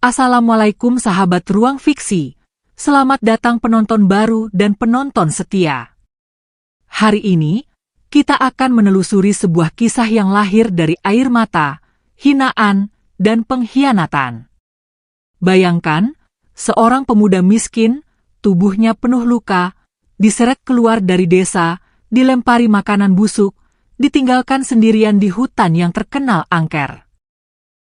Assalamualaikum sahabat Ruang Fiksi. Selamat datang penonton baru dan penonton setia. Hari ini, kita akan menelusuri sebuah kisah yang lahir dari air mata, hinaan, dan pengkhianatan. Bayangkan, seorang pemuda miskin, tubuhnya penuh luka, diseret keluar dari desa, dilempari makanan busuk, ditinggalkan sendirian di hutan yang terkenal angker.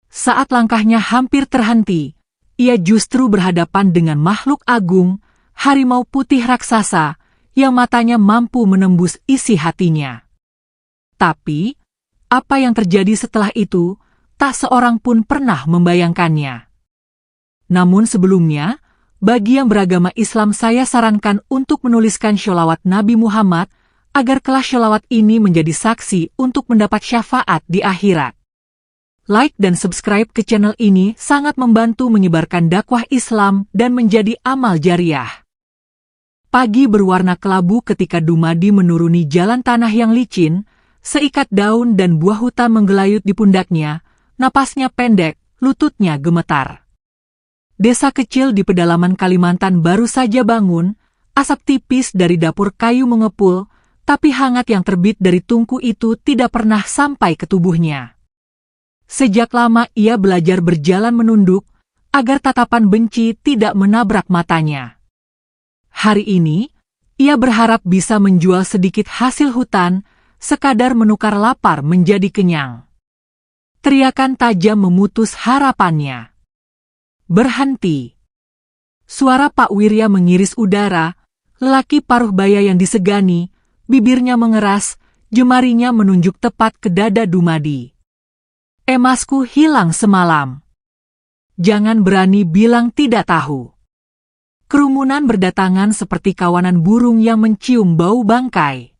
Saat langkahnya hampir terhenti, ia justru berhadapan dengan makhluk agung, harimau putih raksasa, yang matanya mampu menembus isi hatinya. Tapi, apa yang terjadi setelah itu, tak seorang pun pernah membayangkannya. Namun sebelumnya, bagi yang beragama Islam saya sarankan untuk menuliskan sholawat Nabi Muhammad, agar kelak sholawat ini menjadi saksi untuk mendapat syafaat di akhirat. Like dan subscribe ke channel ini sangat membantu menyebarkan dakwah Islam dan menjadi amal jariah. Pagi berwarna kelabu ketika Dumadi menuruni jalan tanah yang licin, seikat daun dan buah hutan menggelayut di pundaknya, napasnya pendek, lututnya gemetar. Desa kecil di pedalaman Kalimantan baru saja bangun, asap tipis dari dapur kayu mengepul, tapi hangat yang terbit dari tungku itu tidak pernah sampai ke tubuhnya. Sejak lama ia belajar berjalan menunduk, agar tatapan benci tidak menabrak matanya. Hari ini, ia berharap bisa menjual sedikit hasil hutan, sekadar menukar lapar menjadi kenyang. Teriakan tajam memutus harapannya. Berhenti. Suara Pak Wirya mengiris udara, lelaki paruh baya yang disegani, bibirnya mengeras, jemarinya menunjuk tepat ke dada Dumadi. Emasku hilang semalam. Jangan berani bilang tidak tahu. Kerumunan berdatangan seperti kawanan burung yang mencium bau bangkai.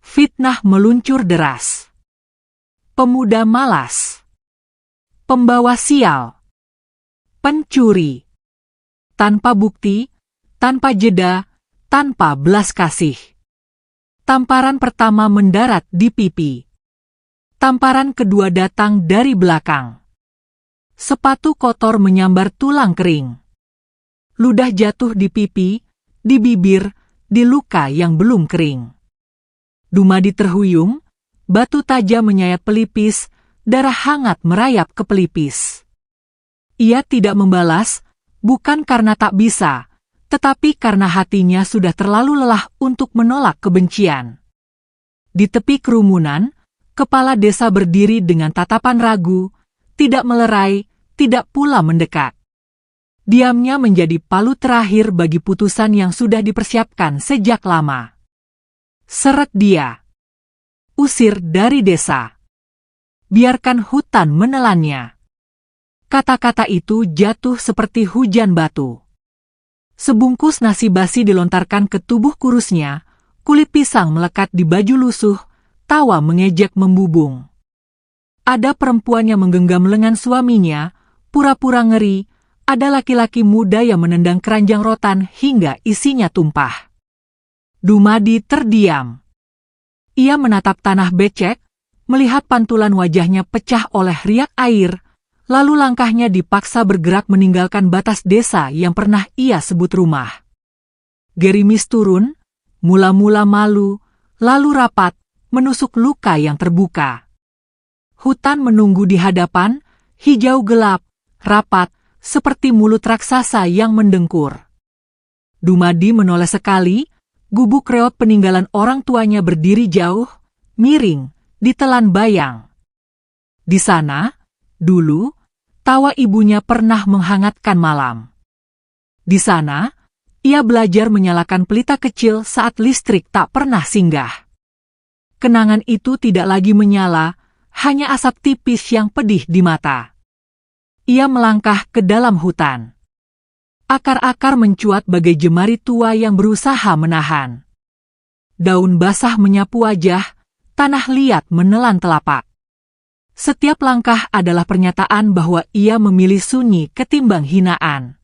Fitnah meluncur deras. Pemuda malas. Pembawa sial. Pencuri. Tanpa bukti, tanpa jeda, tanpa belas kasih. Tamparan pertama mendarat di pipi. Tamparan kedua datang dari belakang. Sepatu kotor menyambar tulang kering. Ludah jatuh di pipi, di bibir, di luka yang belum kering. Dumadi terhuyung, batu tajam menyayat pelipis, darah hangat merayap ke pelipis. Ia tidak membalas, bukan karena tak bisa, tetapi karena hatinya sudah terlalu lelah untuk menolak kebencian. Di tepi kerumunan, kepala desa berdiri dengan tatapan ragu, tidak melerai, tidak pula mendekat. Diamnya menjadi palu terakhir bagi putusan yang sudah dipersiapkan sejak lama. Seret dia. Usir dari desa. Biarkan hutan menelannya. Kata-kata itu jatuh seperti hujan batu. Sebungkus nasi basi dilontarkan ke tubuh kurusnya, kulit pisang melekat di baju lusuh, tawa mengejek membubung. Ada perempuan yang menggenggam lengan suaminya, pura-pura ngeri, ada laki-laki muda yang menendang keranjang rotan hingga isinya tumpah. Dumadi terdiam. Ia menatap tanah becek, melihat pantulan wajahnya pecah oleh riak air, lalu langkahnya dipaksa bergerak meninggalkan batas desa yang pernah ia sebut rumah. Gerimis turun, mula-mula malu, lalu rapat, menusuk luka yang terbuka. Hutan menunggu di hadapan, hijau gelap, rapat, seperti mulut raksasa yang mendengkur. Dumadi menoleh sekali, gubuk reot peninggalan orang tuanya berdiri jauh, miring, ditelan bayang. Di sana, dulu, tawa ibunya pernah menghangatkan malam. Di sana, ia belajar menyalakan pelita kecil saat listrik tak pernah singgah. Kenangan itu tidak lagi menyala, hanya asap tipis yang pedih di mata. Ia melangkah ke dalam hutan. Akar-akar mencuat bagai jemari tua yang berusaha menahan. Daun basah menyapu wajah, tanah liat menelan telapak. Setiap langkah adalah pernyataan bahwa ia memilih sunyi ketimbang hinaan.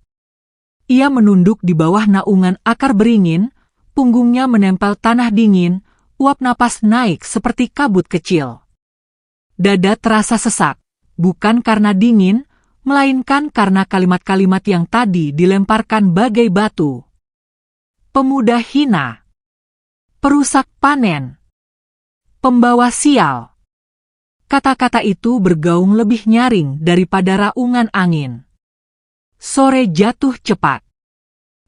Ia menunduk di bawah naungan akar beringin, punggungnya menempel tanah dingin, uap napas naik seperti kabut kecil. Dada terasa sesak, bukan karena dingin, melainkan karena kalimat-kalimat yang tadi dilemparkan bagai batu. Pemuda hina, perusak panen, pembawa sial. Kata-kata itu bergaung lebih nyaring daripada raungan angin. Sore jatuh cepat.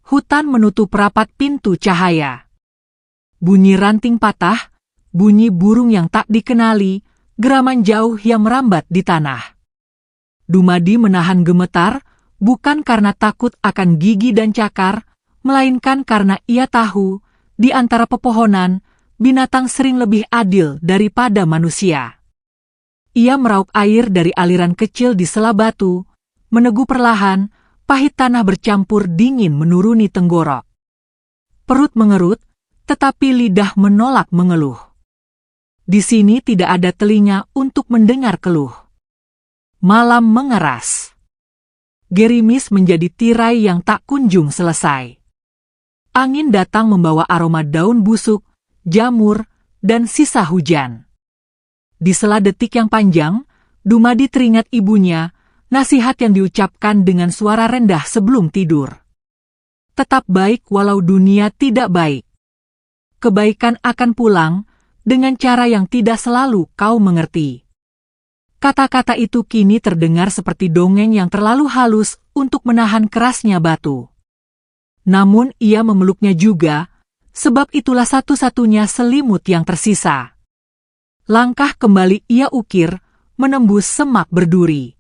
Hutan menutup rapat pintu cahaya. Bunyi ranting patah, bunyi burung yang tak dikenali, geraman jauh yang merambat di tanah. Dumadi menahan gemetar, bukan karena takut akan gigi dan cakar, melainkan karena ia tahu, di antara pepohonan, binatang sering lebih adil daripada manusia. Ia meraup air dari aliran kecil di sela batu, meneguk perlahan, pahit tanah bercampur dingin menuruni tenggorok. Perut mengerut, tetapi lidah menolak mengeluh. Di sini tidak ada telinga untuk mendengar keluh. Malam mengeras. Gerimis menjadi tirai yang tak kunjung selesai. Angin datang membawa aroma daun busuk, jamur, dan sisa hujan. Di sela detik yang panjang, Dumadi teringat ibunya, nasihat yang diucapkan dengan suara rendah sebelum tidur. Tetap baik walau dunia tidak baik. Kebaikan akan pulang, dengan cara yang tidak selalu kau mengerti. Kata-kata itu kini terdengar seperti dongeng yang terlalu halus untuk menahan kerasnya batu. Namun ia memeluknya juga, sebab itulah satu-satunya selimut yang tersisa. Langkah kembali ia ukir, menembus semak berduri.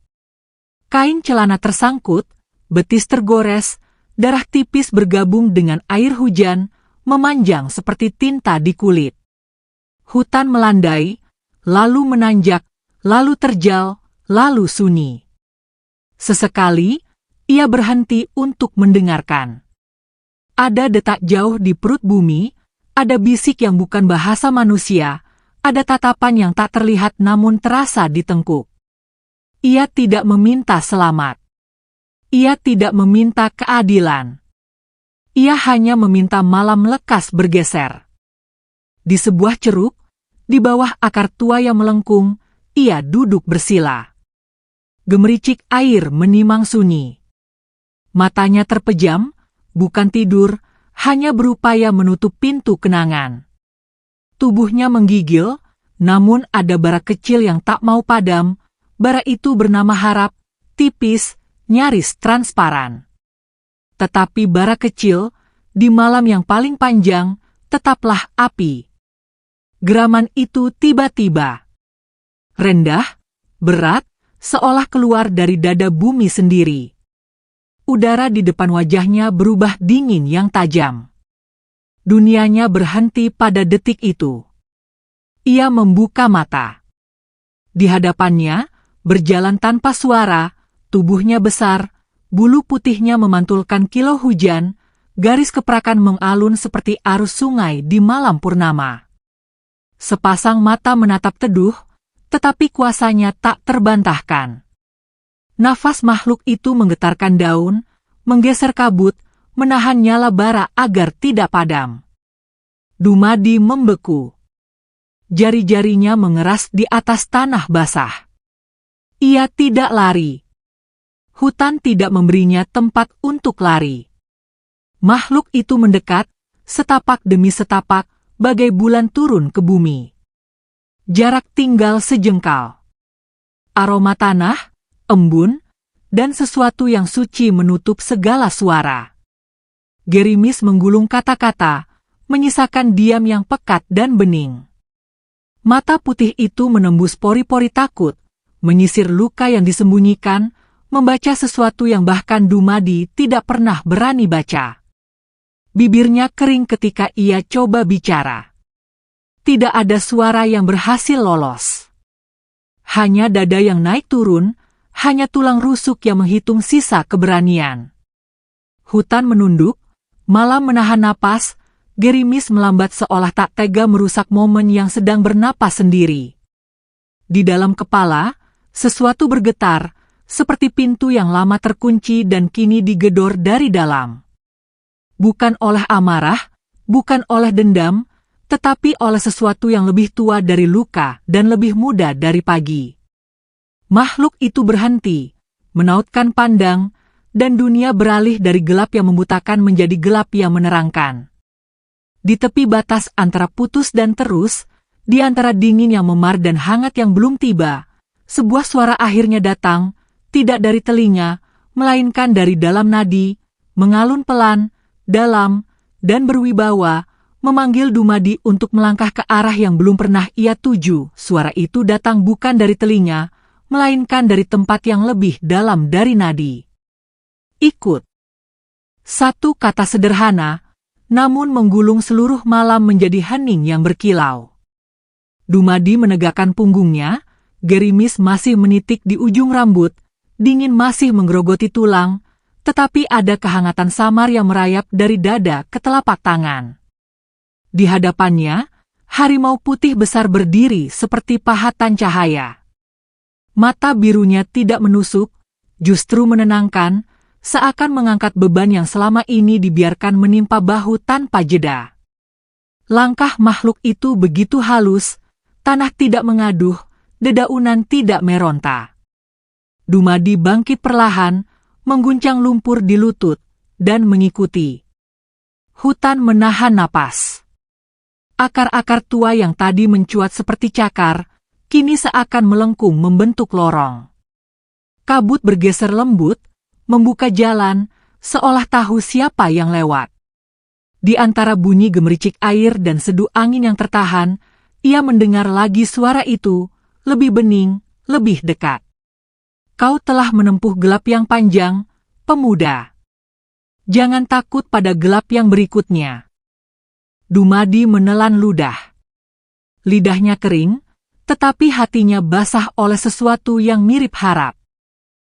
Kain celana tersangkut, betis tergores, darah tipis bergabung dengan air hujan, memanjang seperti tinta di kulit. Hutan melandai, lalu menanjak, lalu terjal, lalu sunyi. Sesekali, ia berhenti untuk mendengarkan. Ada detak jauh di perut bumi, ada bisik yang bukan bahasa manusia, ada tatapan yang tak terlihat namun terasa di tengkuk. Ia tidak meminta selamat. Ia tidak meminta keadilan. Ia hanya meminta malam lekas bergeser. Di sebuah ceruk, di bawah akar tua yang melengkung, ia duduk bersila. Gemericik air menimang sunyi. Matanya terpejam, bukan tidur, hanya berupaya menutup pintu kenangan. Tubuhnya menggigil, namun ada bara kecil yang tak mau padam, bara itu bernama harap, tipis, nyaris transparan. Tetapi bara kecil, di malam yang paling panjang, tetaplah api. Geraman itu tiba-tiba. Rendah, berat, seolah keluar dari dada bumi sendiri. Udara di depan wajahnya berubah dingin yang tajam. Dunianya berhenti pada detik itu. Ia membuka mata. Di hadapannya, berjalan tanpa suara, tubuhnya besar, bulu putihnya memantulkan kilau hujan, garis keprakan mengalun seperti arus sungai di malam purnama. Sepasang mata menatap teduh, tetapi kuasanya tak terbantahkan. Nafas makhluk itu menggetarkan daun, menggeser kabut, menahan nyala bara agar tidak padam. Dumadi membeku. Jari-jarinya mengeras di atas tanah basah. Ia tidak lari. Hutan tidak memberinya tempat untuk lari. Makhluk itu mendekat, setapak demi setapak, bagai bulan turun ke bumi. Jarak tinggal sejengkal. Aroma tanah, embun, dan sesuatu yang suci menutup segala suara. Gerimis menggulung kata-kata, menyisakan diam yang pekat dan bening. Mata putih itu menembus pori-pori takut, menyisir luka yang disembunyikan, membaca sesuatu yang bahkan Dumadi tidak pernah berani baca. Bibirnya kering ketika ia coba bicara. Tidak ada suara yang berhasil lolos. Hanya dada yang naik turun, hanya tulang rusuk yang menghitung sisa keberanian. Hutan menunduk, malam menahan napas, gerimis melambat seolah tak tega merusak momen yang sedang bernapas sendiri. Di dalam kepala, sesuatu bergetar, seperti pintu yang lama terkunci dan kini digedor dari dalam. Bukan oleh amarah, bukan oleh dendam, tetapi oleh sesuatu yang lebih tua dari luka dan lebih muda dari pagi. Makhluk itu berhenti, menautkan pandang, dan dunia beralih dari gelap yang membutakan menjadi gelap yang menerangkan. Di tepi batas antara putus dan terus, di antara dingin yang memar dan hangat yang belum tiba, sebuah suara akhirnya datang, tidak dari telinga, melainkan dari dalam nadi, mengalun pelan, dalam, dan berwibawa, memanggil Dumadi untuk melangkah ke arah yang belum pernah ia tuju. Suara itu datang bukan dari telinga, melainkan dari tempat yang lebih dalam dari nadi. Ikut. Satu kata sederhana, namun menggulung seluruh malam menjadi hening yang berkilau. Dumadi menegakkan punggungnya, gerimis masih menitik di ujung rambut, dingin masih menggerogoti tulang, tetapi ada kehangatan samar yang merayap dari dada ke telapak tangan. Di hadapannya, harimau putih besar berdiri seperti pahatan cahaya. Mata birunya tidak menusuk, justru menenangkan, seakan mengangkat beban yang selama ini dibiarkan menimpa bahu tanpa jeda. Langkah makhluk itu begitu halus, tanah tidak mengaduh, dedaunan tidak meronta. Dumadi bangkit perlahan, mengguncang lumpur di lutut, dan mengikuti. Hutan menahan napas. Akar-akar tua yang tadi mencuat seperti cakar, kini seakan melengkung membentuk lorong. Kabut bergeser lembut, membuka jalan, seolah tahu siapa yang lewat. Di antara bunyi gemericik air dan seduh angin yang tertahan, ia mendengar lagi suara itu, lebih bening, lebih dekat. Kau telah menempuh gelap yang panjang, pemuda. Jangan takut pada gelap yang berikutnya. Dumadi menelan ludah. Lidahnya kering, tetapi hatinya basah oleh sesuatu yang mirip harap.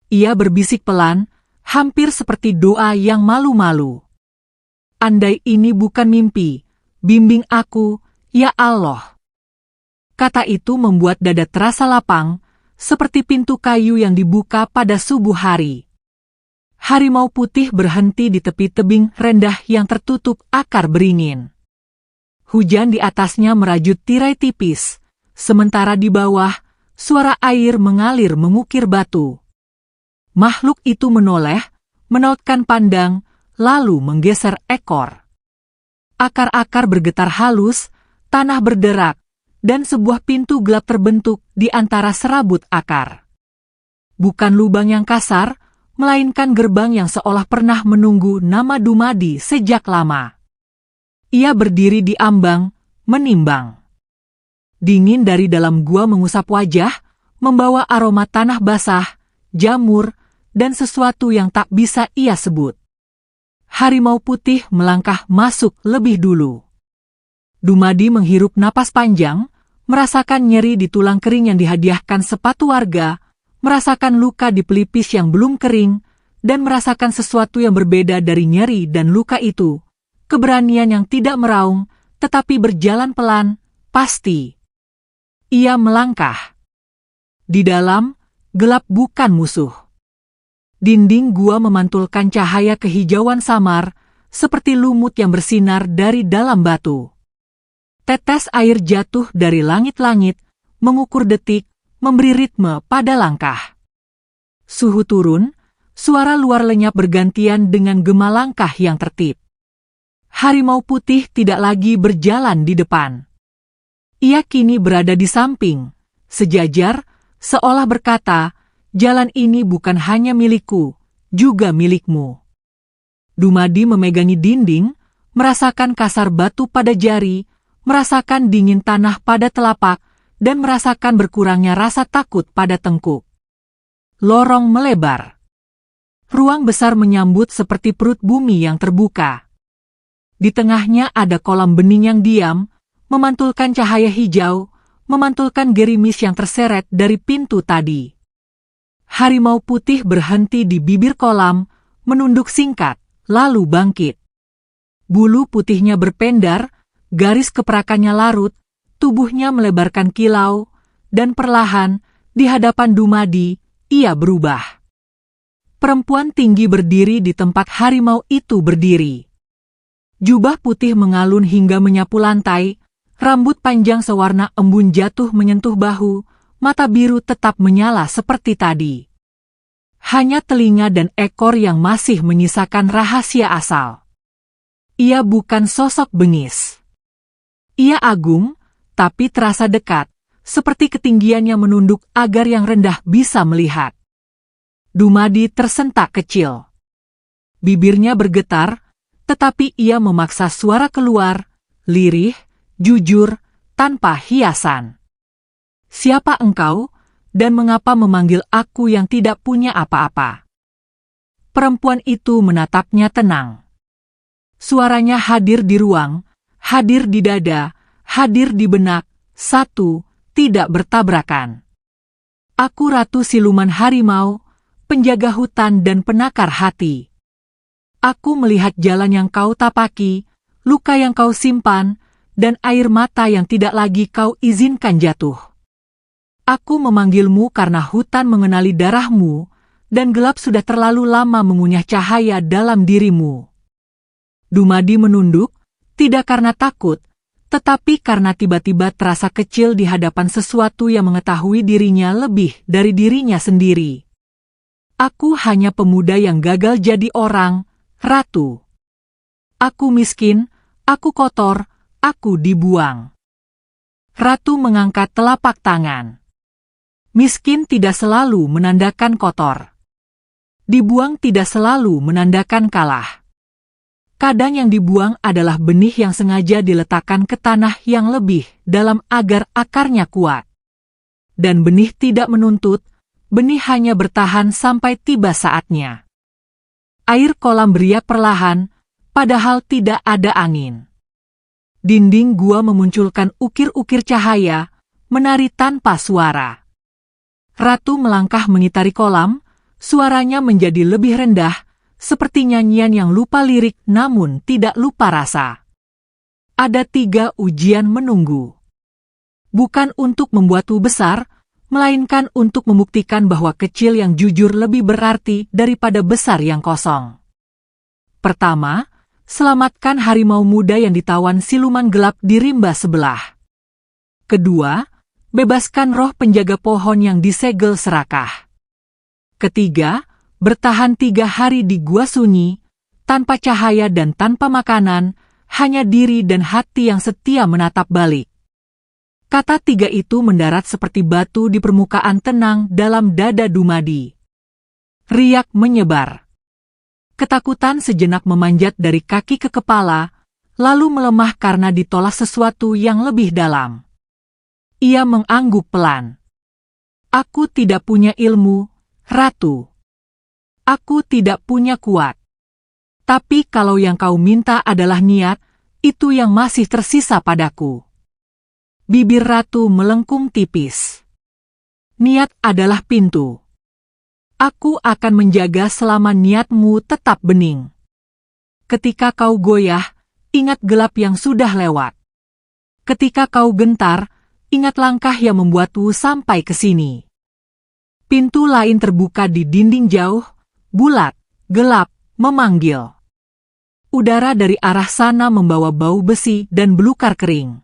Ia berbisik pelan, hampir seperti doa yang malu-malu. Andai ini bukan mimpi, bimbing aku, ya Allah. Kata itu membuat dada terasa lapang, seperti pintu kayu yang dibuka pada subuh hari. Harimau putih berhenti di tepi tebing rendah yang tertutup akar beringin. Hujan di atasnya merajut tirai tipis, sementara di bawah, suara air mengalir mengukir batu. Makhluk itu menoleh, menautkan pandang, lalu menggeser ekor. Akar-akar bergetar halus, tanah berderak, dan sebuah pintu gelap terbentuk di antara serabut akar. Bukan lubang yang kasar, melainkan gerbang yang seolah pernah menunggu nama Dumadi sejak lama. Ia berdiri di ambang, menimbang. Dingin dari dalam gua mengusap wajah, membawa aroma tanah basah, jamur, dan sesuatu yang tak bisa ia sebut. Harimau putih melangkah masuk lebih dulu. Dumadi menghirup napas panjang, merasakan nyeri di tulang kering yang dihadiahkan sepatu warga, merasakan luka di pelipis yang belum kering, dan merasakan sesuatu yang berbeda dari nyeri dan luka itu. Keberanian yang tidak meraung, tetapi berjalan pelan, pasti. Ia melangkah. Di dalam, gelap bukan musuh. Dinding gua memantulkan cahaya kehijauan samar, seperti lumut yang bersinar dari dalam batu. Tetes air jatuh dari langit-langit, mengukur detik, memberi ritme pada langkah. Suhu turun, suara luar lenyap bergantian dengan gema langkah yang tertib. Harimau putih tidak lagi berjalan di depan. Ia kini berada di samping, sejajar, seolah berkata, jalan ini bukan hanya milikku, juga milikmu. Dumadi memegangi dinding, merasakan kasar batu pada jari, merasakan dingin tanah pada telapak, dan merasakan berkurangnya rasa takut pada tengkuk. Lorong melebar. Ruang besar menyambut seperti perut bumi yang terbuka. Di tengahnya ada kolam bening yang diam, memantulkan cahaya hijau, memantulkan gerimis yang terseret dari pintu tadi. Harimau putih berhenti di bibir kolam, menunduk singkat, lalu bangkit. Bulu putihnya berpendar, garis keperakannya larut, tubuhnya melebarkan kilau, dan perlahan, di hadapan Dumadi, ia berubah. Perempuan tinggi berdiri di tempat harimau itu berdiri. Jubah putih mengalun hingga menyapu lantai, rambut panjang sewarna embun jatuh menyentuh bahu, mata biru tetap menyala seperti tadi. Hanya telinga dan ekor yang masih menyisakan rahasia asal. Ia bukan sosok bengis. Ia agung, tapi terasa dekat, seperti ketinggiannya menunduk agar yang rendah bisa melihat. Dumadi tersentak kecil. Bibirnya bergetar, tetapi ia memaksa suara keluar, lirih, jujur, tanpa hiasan. Siapa engkau, dan mengapa memanggil aku yang tidak punya apa-apa? Perempuan itu menatapnya tenang. Suaranya hadir di ruang, hadir di dada, hadir di benak, satu, tidak bertabrakan. Aku Ratu Siluman Harimau, penjaga hutan dan penakar hati. Aku melihat jalan yang kau tapaki, luka yang kau simpan, dan air mata yang tidak lagi kau izinkan jatuh. Aku memanggilmu karena hutan mengenali darahmu, dan gelap sudah terlalu lama mengunyah cahaya dalam dirimu. Dumadi menunduk, tidak karena takut, tetapi karena tiba-tiba terasa kecil di hadapan sesuatu yang mengetahui dirinya lebih dari dirinya sendiri. Aku hanya pemuda yang gagal jadi orang, Ratu. Aku miskin, aku kotor, aku dibuang. Ratu mengangkat telapak tangan. Miskin tidak selalu menandakan kotor. Dibuang tidak selalu menandakan kalah. Kadang yang dibuang adalah benih yang sengaja diletakkan ke tanah yang lebih dalam agar akarnya kuat. Dan benih tidak menuntut, benih hanya bertahan sampai tiba saatnya. Air kolam beriak perlahan, padahal tidak ada angin. Dinding gua memunculkan ukir-ukir cahaya, menari tanpa suara. Ratu melangkah mengitari kolam, suaranya menjadi lebih rendah, seperti nyanyian yang lupa lirik namun tidak lupa rasa. Ada 3 ujian menunggu. Bukan untuk membuatmu besar, melainkan untuk membuktikan bahwa kecil yang jujur lebih berarti daripada besar yang kosong. Pertama, selamatkan harimau muda yang ditawan siluman gelap di rimba sebelah. Kedua, bebaskan roh penjaga pohon yang disegel serakah. Ketiga, bertahan 3 hari di gua sunyi, tanpa cahaya dan tanpa makanan, hanya diri dan hati yang setia menatap balik. Kata 3 itu mendarat seperti batu di permukaan tenang dalam dada Dumadi. Riak menyebar. Ketakutan sejenak memanjat dari kaki ke kepala, lalu melemah karena ditolak sesuatu yang lebih dalam. Ia mengangguk pelan. Aku tidak punya ilmu, Ratu. Aku tidak punya kuat. Tapi kalau yang kau minta adalah niat, itu yang masih tersisa padaku. Bibir Ratu melengkung tipis. Niat adalah pintu. Aku akan menjaga selama niatmu tetap bening. Ketika kau goyah, ingat gelap yang sudah lewat. Ketika kau gentar, ingat langkah yang membuatmu sampai ke sini. Pintu lain terbuka di dinding jauh, bulat, gelap, memanggil. Udara dari arah sana membawa bau besi dan belukar kering.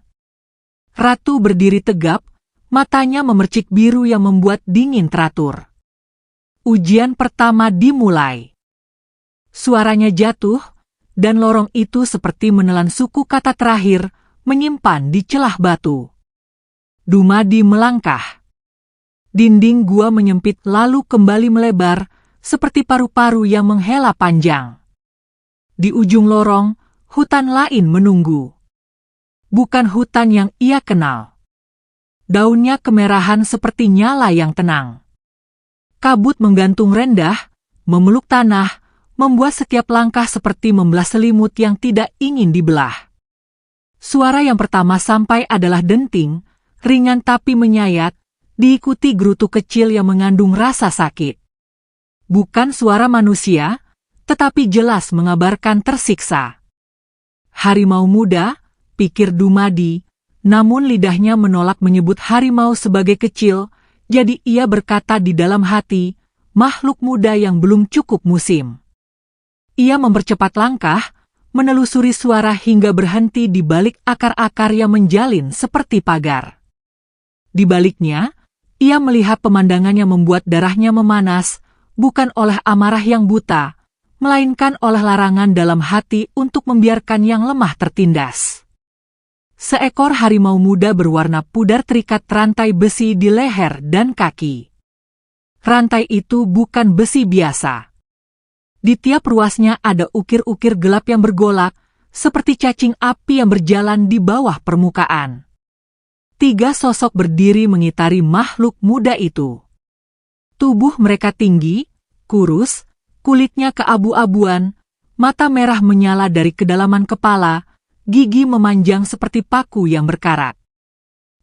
Ratu berdiri tegap, matanya memercik biru yang membuat dingin teratur. Ujian pertama dimulai. Suaranya jatuh, dan lorong itu seperti menelan suku kata terakhir, menyimpan di celah batu. Dumadi melangkah. Dinding gua menyempit lalu kembali melebar, seperti paru-paru yang menghela panjang. Di ujung lorong, hutan lain menunggu. Bukan hutan yang ia kenal. Daunnya kemerahan seperti nyala yang tenang. Kabut menggantung rendah, memeluk tanah, membuat setiap langkah seperti membelah selimut yang tidak ingin dibelah. Suara yang pertama sampai adalah denting, ringan tapi menyayat, diikuti gerutu kecil yang mengandung rasa sakit. Bukan suara manusia, tetapi jelas mengabarkan tersiksa. Harimau muda, pikir Dumadi, namun lidahnya menolak menyebut harimau sebagai kecil, jadi ia berkata di dalam hati, makhluk muda yang belum cukup musim. Ia mempercepat langkah, menelusuri suara hingga berhenti di balik akar-akar yang menjalin seperti pagar. Di baliknya, ia melihat pemandangan yang membuat darahnya memanas, bukan oleh amarah yang buta, melainkan oleh larangan dalam hati untuk membiarkan yang lemah tertindas. Seekor harimau muda berwarna pudar terikat rantai besi di leher dan kaki. Rantai itu bukan besi biasa. Di tiap ruasnya ada ukir-ukir gelap yang bergolak, seperti cacing api yang berjalan di bawah permukaan. 3 sosok berdiri mengitari makhluk muda itu. Tubuh mereka tinggi, kurus, kulitnya keabu-abuan, mata merah menyala dari kedalaman kepala, gigi memanjang seperti paku yang berkarat.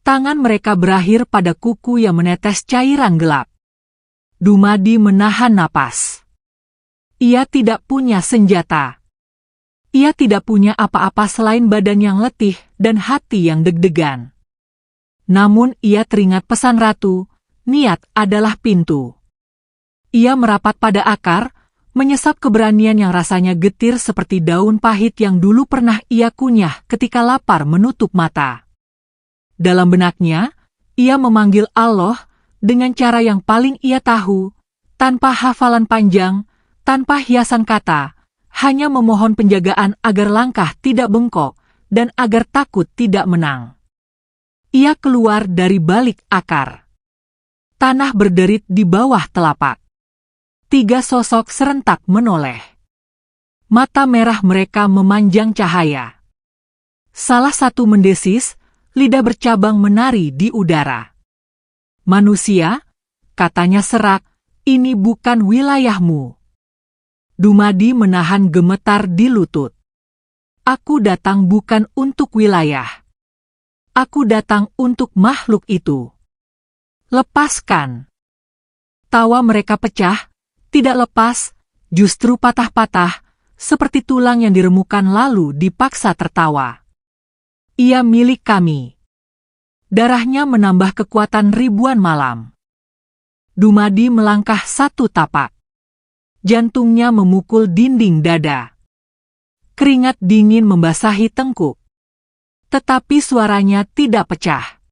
Tangan mereka berakhir pada kuku yang menetes cairan gelap. Dumadi menahan napas. Ia tidak punya senjata. Ia tidak punya apa-apa selain badan yang letih dan hati yang deg-degan. Namun ia teringat pesan ratu, niat adalah pintu. Ia merapat pada akar, menyesap keberanian yang rasanya getir seperti daun pahit yang dulu pernah ia kunyah ketika lapar menutup mata. Dalam benaknya, ia memanggil Allah dengan cara yang paling ia tahu, tanpa hafalan panjang, tanpa hiasan kata, hanya memohon penjagaan agar langkah tidak bengkok dan agar takut tidak menang. Ia keluar dari balik akar. Tanah berderit di bawah telapak. 3 sosok serentak menoleh. Mata merah mereka memanjang cahaya. Salah satu mendesis, lidah bercabang menari di udara. Manusia, katanya serak, ini bukan wilayahmu. Dumadi menahan gemetar di lutut. Aku datang bukan untuk wilayah. Aku datang untuk makhluk itu. Lepaskan. Tawa mereka pecah, tidak lepas, justru patah-patah, seperti tulang yang diremukan lalu dipaksa tertawa. Ia milik kami. Darahnya menambah kekuatan ribuan malam. Dumadi melangkah 1 tapak. Jantungnya memukul dinding dada. Keringat dingin membasahi tengkuk. Tetapi suaranya tidak pecah.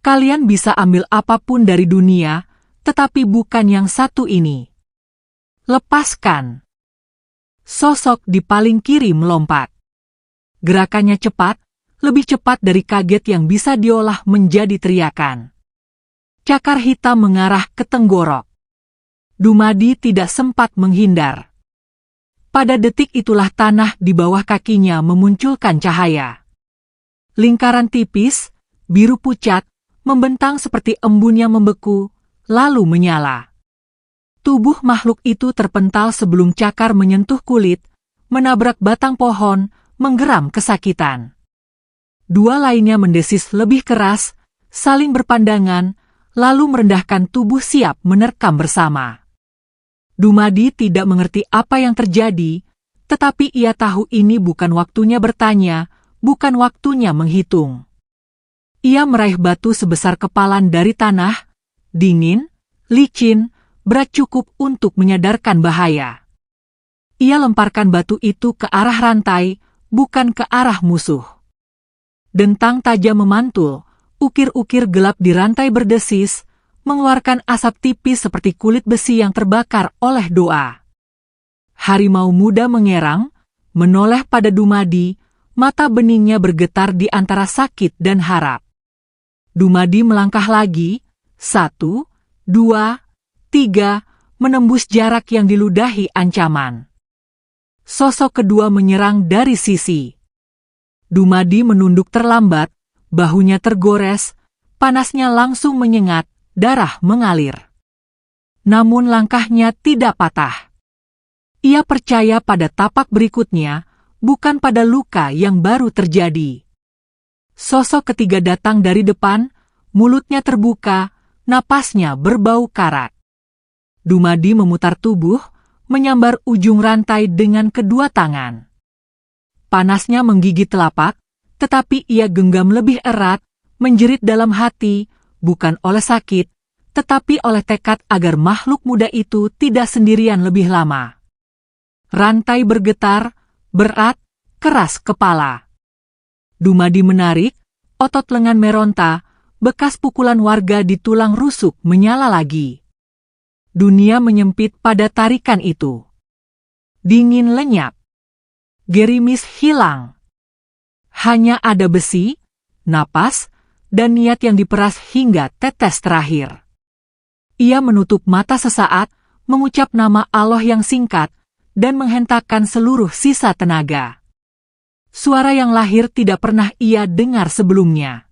Kalian bisa ambil apapun dari dunia, tetapi bukan yang satu ini. Lepaskan. Sosok di paling kiri melompat. Gerakannya cepat, lebih cepat dari kaget yang bisa diolah menjadi teriakan. Cakar hitam mengarah ke tenggorok. Dumadi tidak sempat menghindar. Pada detik itulah tanah di bawah kakinya memunculkan cahaya. Lingkaran tipis, biru pucat, membentang seperti embun yang membeku, lalu menyala. Tubuh makhluk itu terpental sebelum cakar menyentuh kulit, menabrak batang pohon, menggeram kesakitan. 2 lainnya mendesis lebih keras, saling berpandangan, lalu merendahkan tubuh siap menerkam bersama. Dumadi tidak mengerti apa yang terjadi, tetapi ia tahu ini bukan waktunya bertanya, bukan waktunya menghitung. Ia meraih batu sebesar kepalan dari tanah, dingin, licin, berat cukup untuk menyadarkan bahaya. Ia lemparkan batu itu ke arah rantai, bukan ke arah musuh. Dentang tajam memantul, ukir-ukir gelap di rantai berdesis, mengeluarkan asap tipis seperti kulit besi yang terbakar oleh doa. Harimau muda mengerang, menoleh pada Dumadi, mata beningnya bergetar di antara sakit dan harap. Dumadi melangkah lagi, 1, 2, 3, menembus jarak yang diludahi ancaman. Sosok kedua menyerang dari sisi. Dumadi menunduk terlambat, bahunya tergores, panasnya langsung menyengat, darah mengalir. Namun langkahnya tidak patah. Ia percaya pada tapak berikutnya, bukan pada luka yang baru terjadi. Sosok ketiga datang dari depan, mulutnya terbuka, napasnya berbau karat. Dumadi memutar tubuh, menyambar ujung rantai dengan kedua tangan. Panasnya menggigit telapak, tetapi ia genggam lebih erat, menjerit dalam hati, bukan oleh sakit, tetapi oleh tekad agar makhluk muda itu tidak sendirian lebih lama. Rantai bergetar, berat, keras kepala. Dumadi menarik, otot lengan meronta, bekas pukulan warga di tulang rusuk menyala lagi. Dunia menyempit pada tarikan itu. Dingin lenyap. Gerimis hilang. Hanya ada besi, napas, dan niat yang diperas hingga tetes terakhir. Ia menutup mata sesaat, mengucap nama Allah yang singkat, dan menghentakkan seluruh sisa tenaga. Suara yang lahir tidak pernah ia dengar sebelumnya.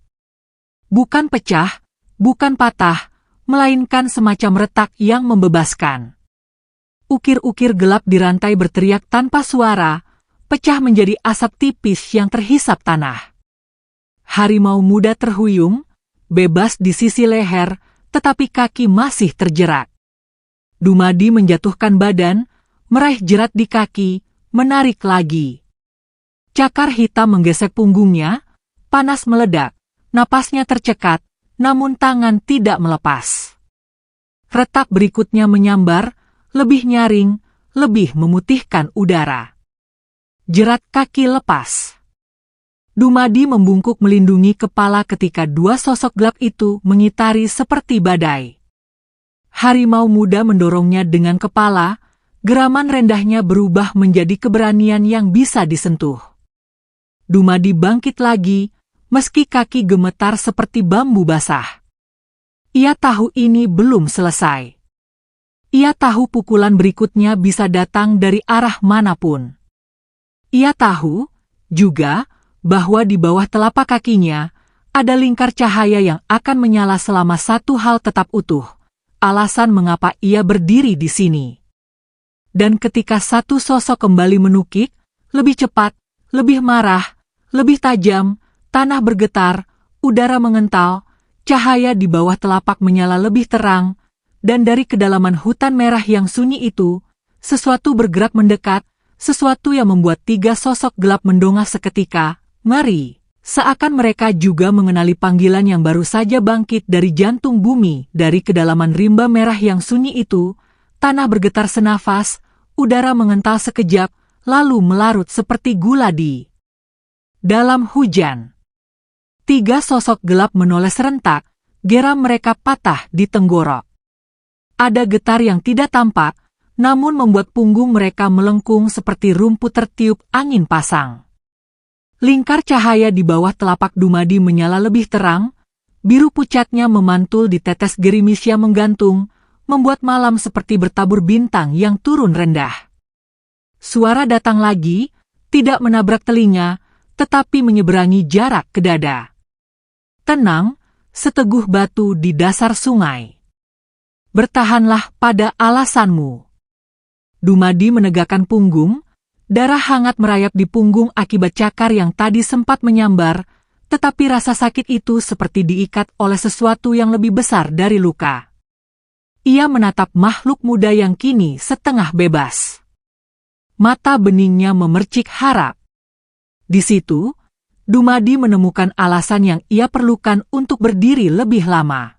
Bukan pecah, bukan patah, melainkan semacam retak yang membebaskan. Ukir-ukir gelap di rantai berteriak tanpa suara, pecah menjadi asap tipis yang terhisap tanah. Harimau muda terhuyung, bebas di sisi leher, tetapi kaki masih terjerat. Dumadi menjatuhkan badan, meraih jerat di kaki, menarik lagi. Cakar hitam menggesek punggungnya, panas meledak, napasnya tercekat, namun tangan tidak melepas. Retak berikutnya menyambar, lebih nyaring, lebih memutihkan udara. Jerat kaki lepas. Dumadi membungkuk melindungi kepala ketika dua sosok gelap itu mengitari seperti badai. Harimau muda mendorongnya dengan kepala, geraman rendahnya berubah menjadi keberanian yang bisa disentuh. Dumadi bangkit lagi, meski kaki gemetar seperti bambu basah. Ia tahu ini belum selesai. Ia tahu pukulan berikutnya bisa datang dari arah manapun. Ia tahu, juga, bahwa di bawah telapak kakinya, ada lingkar cahaya yang akan menyala selama satu hal tetap utuh. Alasan mengapa ia berdiri di sini. Dan ketika satu sosok kembali menukik, lebih cepat, lebih marah, lebih tajam, tanah bergetar, udara mengental, cahaya di bawah telapak menyala lebih terang, dan dari kedalaman hutan merah yang sunyi itu, sesuatu bergerak mendekat, sesuatu yang membuat tiga sosok gelap mendongak seketika, ngeri. Seakan mereka juga mengenali panggilan yang baru saja bangkit dari jantung bumi. Dari kedalaman rimba merah yang sunyi itu, tanah bergetar senafas, udara mengental sekejap, lalu melarut seperti gula di dalam hujan. Tiga sosok gelap menoleh serentak, geram mereka patah di tenggorok. Ada getar yang tidak tampak, namun membuat punggung mereka melengkung seperti rumput tertiup angin pasang. Lingkar cahaya di bawah telapak Dumadi menyala lebih terang, biru pucatnya memantul di tetes gerimis yang menggantung, membuat malam seperti bertabur bintang yang turun rendah. Suara datang lagi, tidak menabrak telinga, tetapi menyeberangi jarak ke dada. Tenang, seteguh batu di dasar sungai. Bertahanlah pada alasanmu. Dumadi menegakkan punggung, darah hangat merayap di punggung akibat cakar yang tadi sempat menyambar, tetapi rasa sakit itu seperti diikat oleh sesuatu yang lebih besar dari luka. Ia menatap makhluk muda yang kini setengah bebas. Mata beningnya memercik harap. Di situ, Dumadi menemukan alasan yang ia perlukan untuk berdiri lebih lama.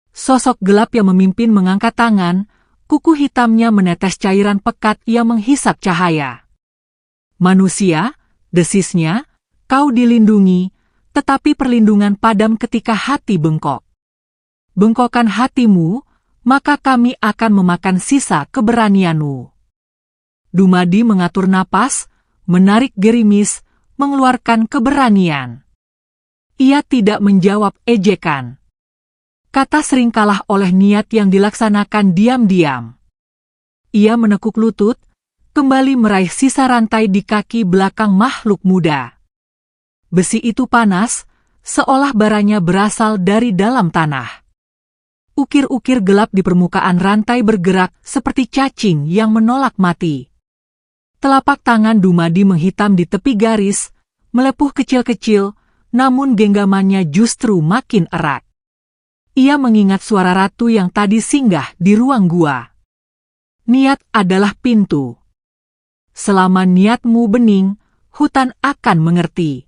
Sosok gelap yang memimpin mengangkat tangan, kuku hitamnya menetes cairan pekat yang menghisap cahaya. Manusia, desisnya, kau dilindungi, tetapi perlindungan padam ketika hati bengkok. Bengkokkan hatimu, maka kami akan memakan sisa keberanianmu. Dumadi mengatur napas, menarik gerimis, mengeluarkan keberanian. Ia tidak menjawab ejekan. Kata sering kalah oleh niat yang dilaksanakan diam-diam. Ia menekuk lutut, kembali meraih sisa rantai di kaki belakang makhluk muda. Besi itu panas, seolah baranya berasal dari dalam tanah. Ukir-ukir gelap di permukaan rantai bergerak seperti cacing yang menolak mati. Telapak tangan Dumadi menghitam di tepi garis, melepuh kecil-kecil, namun genggamannya justru makin erat. Ia mengingat suara ratu yang tadi singgah di ruang gua. Niat adalah pintu. Selama niatmu bening, hutan akan mengerti.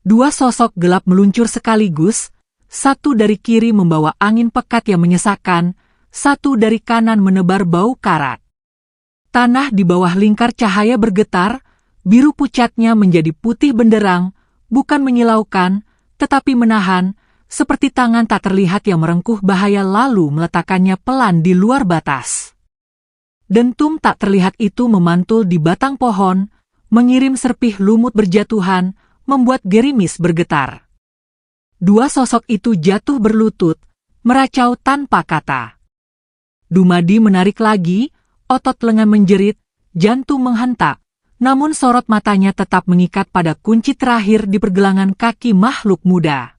Dua sosok gelap meluncur sekaligus, satu dari kiri membawa angin pekat yang menyesakkan, satu dari kanan menebar bau karat. Tanah di bawah lingkar cahaya bergetar, biru pucatnya menjadi putih benderang, bukan menyilaukan, tetapi menahan, seperti tangan tak terlihat yang merengkuh bahaya lalu meletakkannya pelan di luar batas. Dentum tak terlihat itu memantul di batang pohon, mengirim serpih lumut berjatuhan, membuat gerimis bergetar. Dua sosok itu jatuh berlutut, meracau tanpa kata. Dumadi menarik lagi, otot lengan menjerit, jantung menghentak, namun sorot matanya tetap mengikat pada kunci terakhir di pergelangan kaki makhluk muda.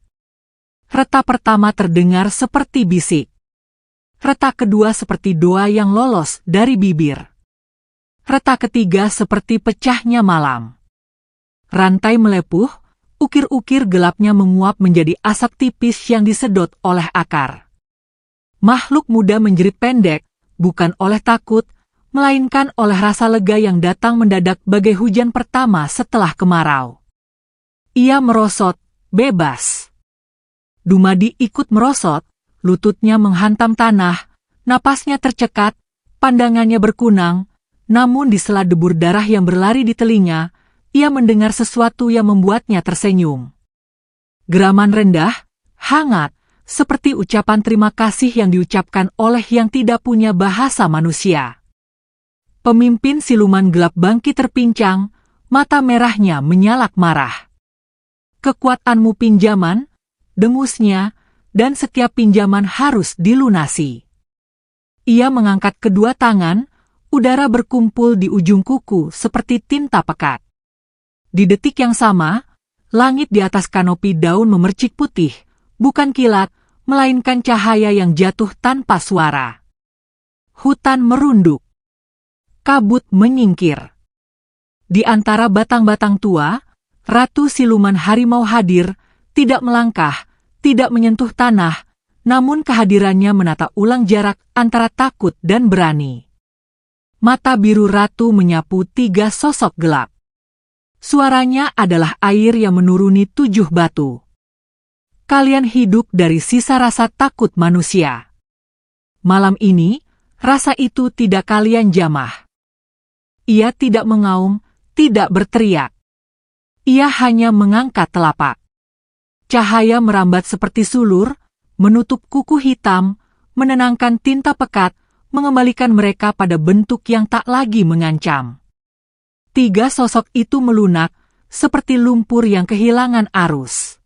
Retak pertama terdengar seperti bisik. Retak kedua seperti doa yang lolos dari bibir. Retak ketiga seperti pecahnya malam. Rantai melepuh, ukir-ukir gelapnya menguap menjadi asap tipis yang disedot oleh akar. Makhluk muda menjerit pendek, bukan oleh takut, melainkan oleh rasa lega yang datang mendadak bagai hujan pertama setelah kemarau. Ia merosot, bebas. Dumadi ikut merosot, lututnya menghantam tanah, napasnya tercekat, pandangannya berkunang, namun di sela debur darah yang berlari di telinga, ia mendengar sesuatu yang membuatnya tersenyum. Geraman rendah, hangat, seperti ucapan terima kasih yang diucapkan oleh yang tidak punya bahasa manusia. Pemimpin siluman gelap bangkit terpincang, mata merahnya menyalak marah. Kekuatanmu pinjaman, dengusnya, dan setiap pinjaman harus dilunasi. Ia mengangkat kedua tangan, udara berkumpul di ujung kuku seperti tinta pekat. Di detik yang sama, langit di atas kanopi daun memercik putih, bukan kilat, melainkan cahaya yang jatuh tanpa suara. Hutan merunduk. Kabut menyingkir. Di antara batang-batang tua, Ratu Siluman Harimau hadir, tidak melangkah, tidak menyentuh tanah, namun kehadirannya menata ulang jarak antara takut dan berani. Mata biru Ratu menyapu tiga sosok gelap. Suaranya adalah air yang menuruni 7 batu. Kalian hidup dari sisa rasa takut manusia. Malam ini, rasa itu tidak kalian jamah. Ia tidak mengaum, tidak berteriak. Ia hanya mengangkat telapak. Cahaya merambat seperti sulur, menutup kuku hitam, menenangkan tinta pekat, mengembalikan mereka pada bentuk yang tak lagi mengancam. Tiga sosok itu melunak, seperti lumpur yang kehilangan arus.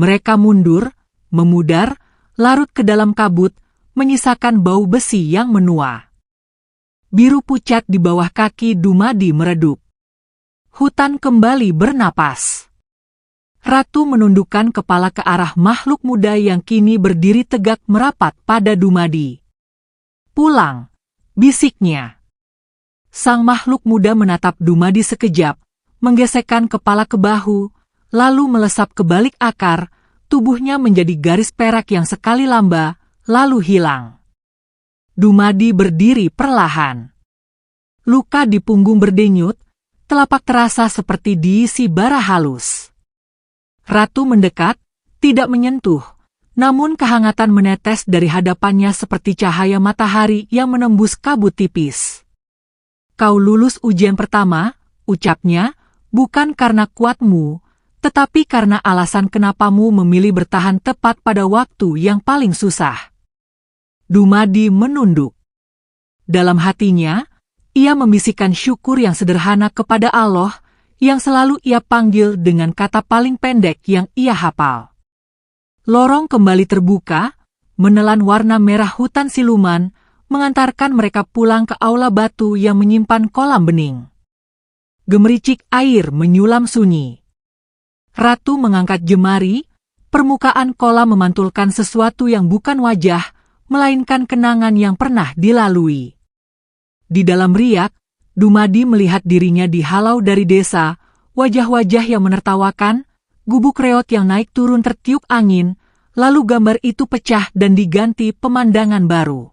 Mereka mundur, memudar, larut ke dalam kabut, menyisakan bau besi yang menua. Biru pucat di bawah kaki Dumadi meredup. Hutan kembali bernapas. Ratu menundukkan kepala ke arah makhluk muda yang kini berdiri tegak merapat pada Dumadi. Pulang, bisiknya. Sang makhluk muda menatap Dumadi sekejap, menggesekkan kepala ke bahu, lalu melesap ke balik akar, tubuhnya menjadi garis perak yang sekali lamba, lalu hilang. Dumadi berdiri perlahan. Luka di punggung berdenyut, telapak terasa seperti diisi bara halus. Ratu mendekat, tidak menyentuh, namun kehangatan menetes dari hadapannya seperti cahaya matahari yang menembus kabut tipis. Kau lulus ujian pertama, ucapnya, bukan karena kuatmu, tetapi karena alasan kenapamu memilih bertahan tepat pada waktu yang paling susah. Dumadi menunduk. Dalam hatinya, ia membisikkan syukur yang sederhana kepada Allah, yang selalu ia panggil dengan kata paling pendek yang ia hafal. Lorong kembali terbuka, menelan warna merah hutan siluman, mengantarkan mereka pulang ke aula batu yang menyimpan kolam bening. Gemericik air menyulam sunyi. Ratu mengangkat jemari, permukaan kolam memantulkan sesuatu yang bukan wajah, melainkan kenangan yang pernah dilalui. Di dalam riak, Dumadi melihat dirinya dihalau dari desa, wajah-wajah yang menertawakan, gubuk reot yang naik turun tertiup angin, lalu gambar itu pecah dan diganti pemandangan baru.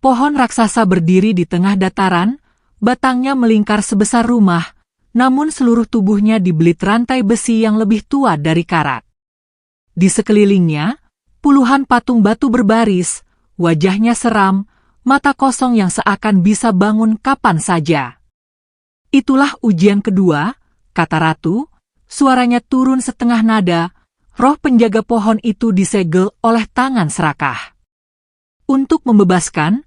Pohon raksasa berdiri di tengah dataran, batangnya melingkar sebesar rumah, namun seluruh tubuhnya dibelit rantai besi yang lebih tua dari karat. Di sekelilingnya, puluhan patung batu berbaris, wajahnya seram, mata kosong yang seakan bisa bangun kapan saja. Itulah ujian kedua, kata Ratu, suaranya turun setengah nada, roh penjaga pohon itu disegel oleh tangan serakah. Untuk membebaskan,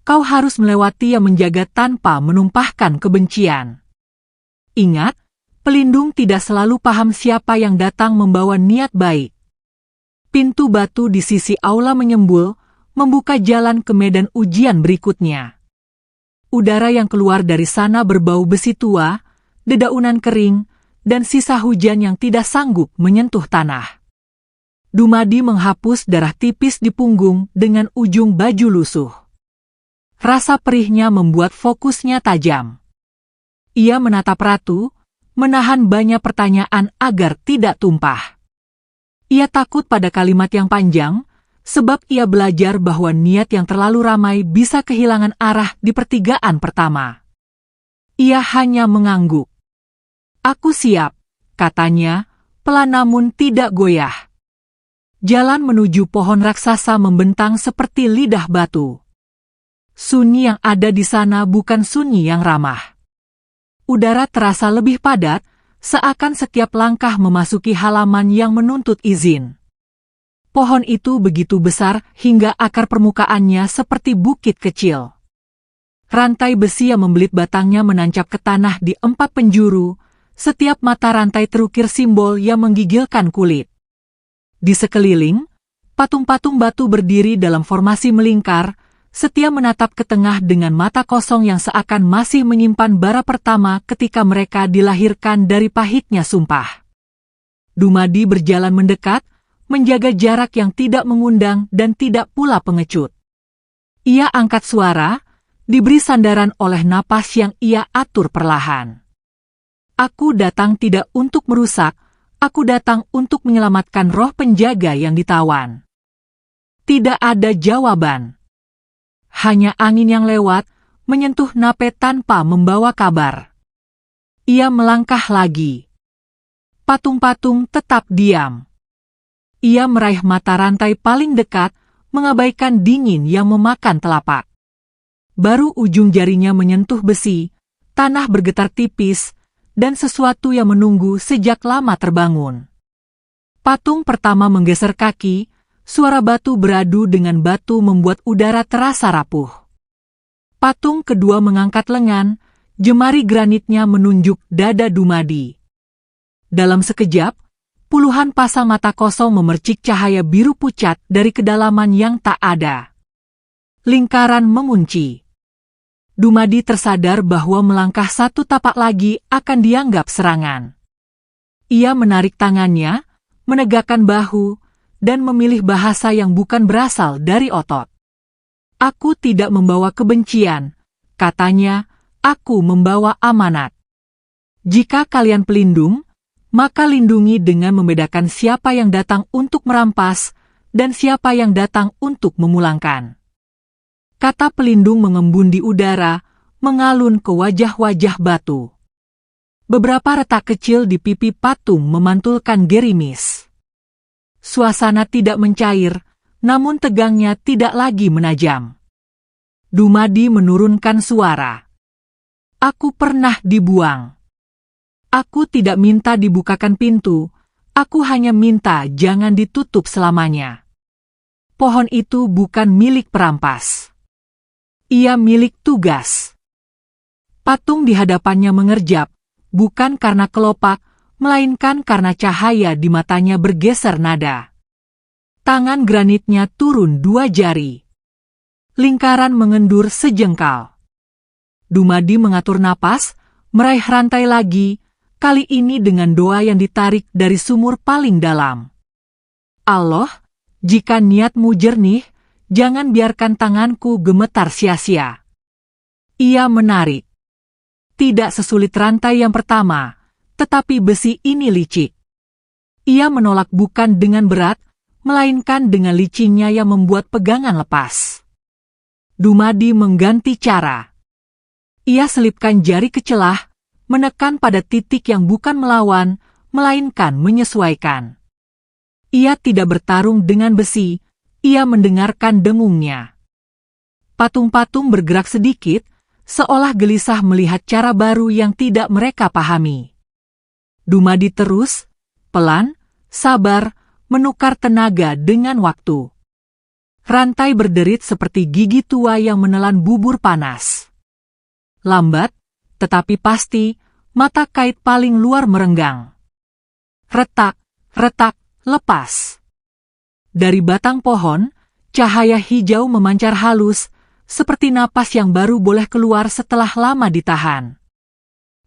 kau harus melewati yang menjaga tanpa menumpahkan kebencian. Ingat, pelindung tidak selalu paham siapa yang datang membawa niat baik. Pintu batu di sisi aula menyembul, membuka jalan ke medan ujian berikutnya. Udara yang keluar dari sana berbau besi tua, dedaunan kering, dan sisa hujan yang tidak sanggup menyentuh tanah. Dumadi menghapus darah tipis di punggung dengan ujung baju lusuh. Rasa perihnya membuat fokusnya tajam. Ia menatap Ratu, menahan banyak pertanyaan agar tidak tumpah. Ia takut pada kalimat yang panjang, sebab ia belajar bahwa niat yang terlalu ramai bisa kehilangan arah di pertigaan pertama. Ia hanya mengangguk. "Aku siap," katanya, pelan namun tidak goyah. Jalan menuju pohon raksasa membentang seperti lidah batu. Sunyi yang ada di sana bukan sunyi yang ramah. Udara terasa lebih padat, seakan setiap langkah memasuki halaman yang menuntut izin. Pohon itu begitu besar hingga akar permukaannya seperti bukit kecil. Rantai besi yang membelit batangnya menancap ke tanah di 4 penjuru, setiap mata rantai terukir simbol yang menggigilkan kulit. Di sekeliling, patung-patung batu berdiri dalam formasi melingkar, setia menatap ke tengah dengan mata kosong yang seakan masih menyimpan bara pertama ketika mereka dilahirkan dari pahitnya sumpah. Dumadi berjalan mendekat, menjaga jarak yang tidak mengundang dan tidak pula pengecut. Ia angkat suara, diberi sandaran oleh napas yang ia atur perlahan. "Aku datang tidak untuk merusak, aku datang untuk menyelamatkan roh penjaga yang ditawan." Tidak ada jawaban. Hanya angin yang lewat, menyentuh Nape tanpa membawa kabar. Ia melangkah lagi. Patung-patung tetap diam. Ia meraih mata rantai paling dekat, mengabaikan dingin yang memakan telapak. Baru ujung jarinya menyentuh besi, tanah bergetar tipis, dan sesuatu yang menunggu sejak lama terbangun. Patung pertama menggeser kaki, suara batu beradu dengan batu membuat udara terasa rapuh. Patung kedua mengangkat lengan, jemari granitnya menunjuk dada Dumadi. Dalam sekejap, puluhan pasang mata kosong memercik cahaya biru pucat dari kedalaman yang tak ada. Lingkaran mengunci. Dumadi tersadar bahwa melangkah satu tapak lagi akan dianggap serangan. Ia menarik tangannya, menegakkan bahu, dan memilih bahasa yang bukan berasal dari otot. "Aku tidak membawa kebencian," katanya, "aku membawa amanat. Jika kalian pelindung, maka lindungi dengan membedakan siapa yang datang untuk merampas dan siapa yang datang untuk memulangkan." Kata pelindung mengembun di udara, mengalun ke wajah-wajah batu. Beberapa retak kecil di pipi patung memantulkan gerimis. Suasana tidak mencair, namun tegangnya tidak lagi menajam. Dumadi menurunkan suara. "Aku pernah dibuang. Aku tidak minta dibukakan pintu, aku hanya minta jangan ditutup selamanya. Pohon itu bukan milik perampas. Ia milik tugas." Patung di hadapannya mengerjap, bukan karena kelopak, melainkan karena cahaya di matanya bergeser nada. Tangan granitnya turun 2 jari. Lingkaran mengendur sejengkal. Dumadi mengatur napas, meraih rantai lagi, kali ini dengan doa yang ditarik dari sumur paling dalam. "Allah, jika niatmu jernih, jangan biarkan tanganku gemetar sia-sia." Ia menarik. Tidak sesulit rantai yang pertama, tetapi besi ini licik. Ia menolak bukan dengan berat, melainkan dengan licinnya yang membuat pegangan lepas. Dumadi mengganti cara. Ia selipkan jari ke celah, menekan pada titik yang bukan melawan, melainkan menyesuaikan. Ia tidak bertarung dengan besi, ia mendengarkan dengungnya. Patung-patung bergerak sedikit, seolah gelisah melihat cara baru yang tidak mereka pahami. Dumadi terus, pelan, sabar, menukar tenaga dengan waktu. Rantai berderit seperti gigi tua yang menelan bubur panas. Lambat, tetapi pasti, mata kait paling luar merenggang. Retak, retak, lepas. Dari batang pohon, cahaya hijau memancar halus, seperti napas yang baru boleh keluar setelah lama ditahan.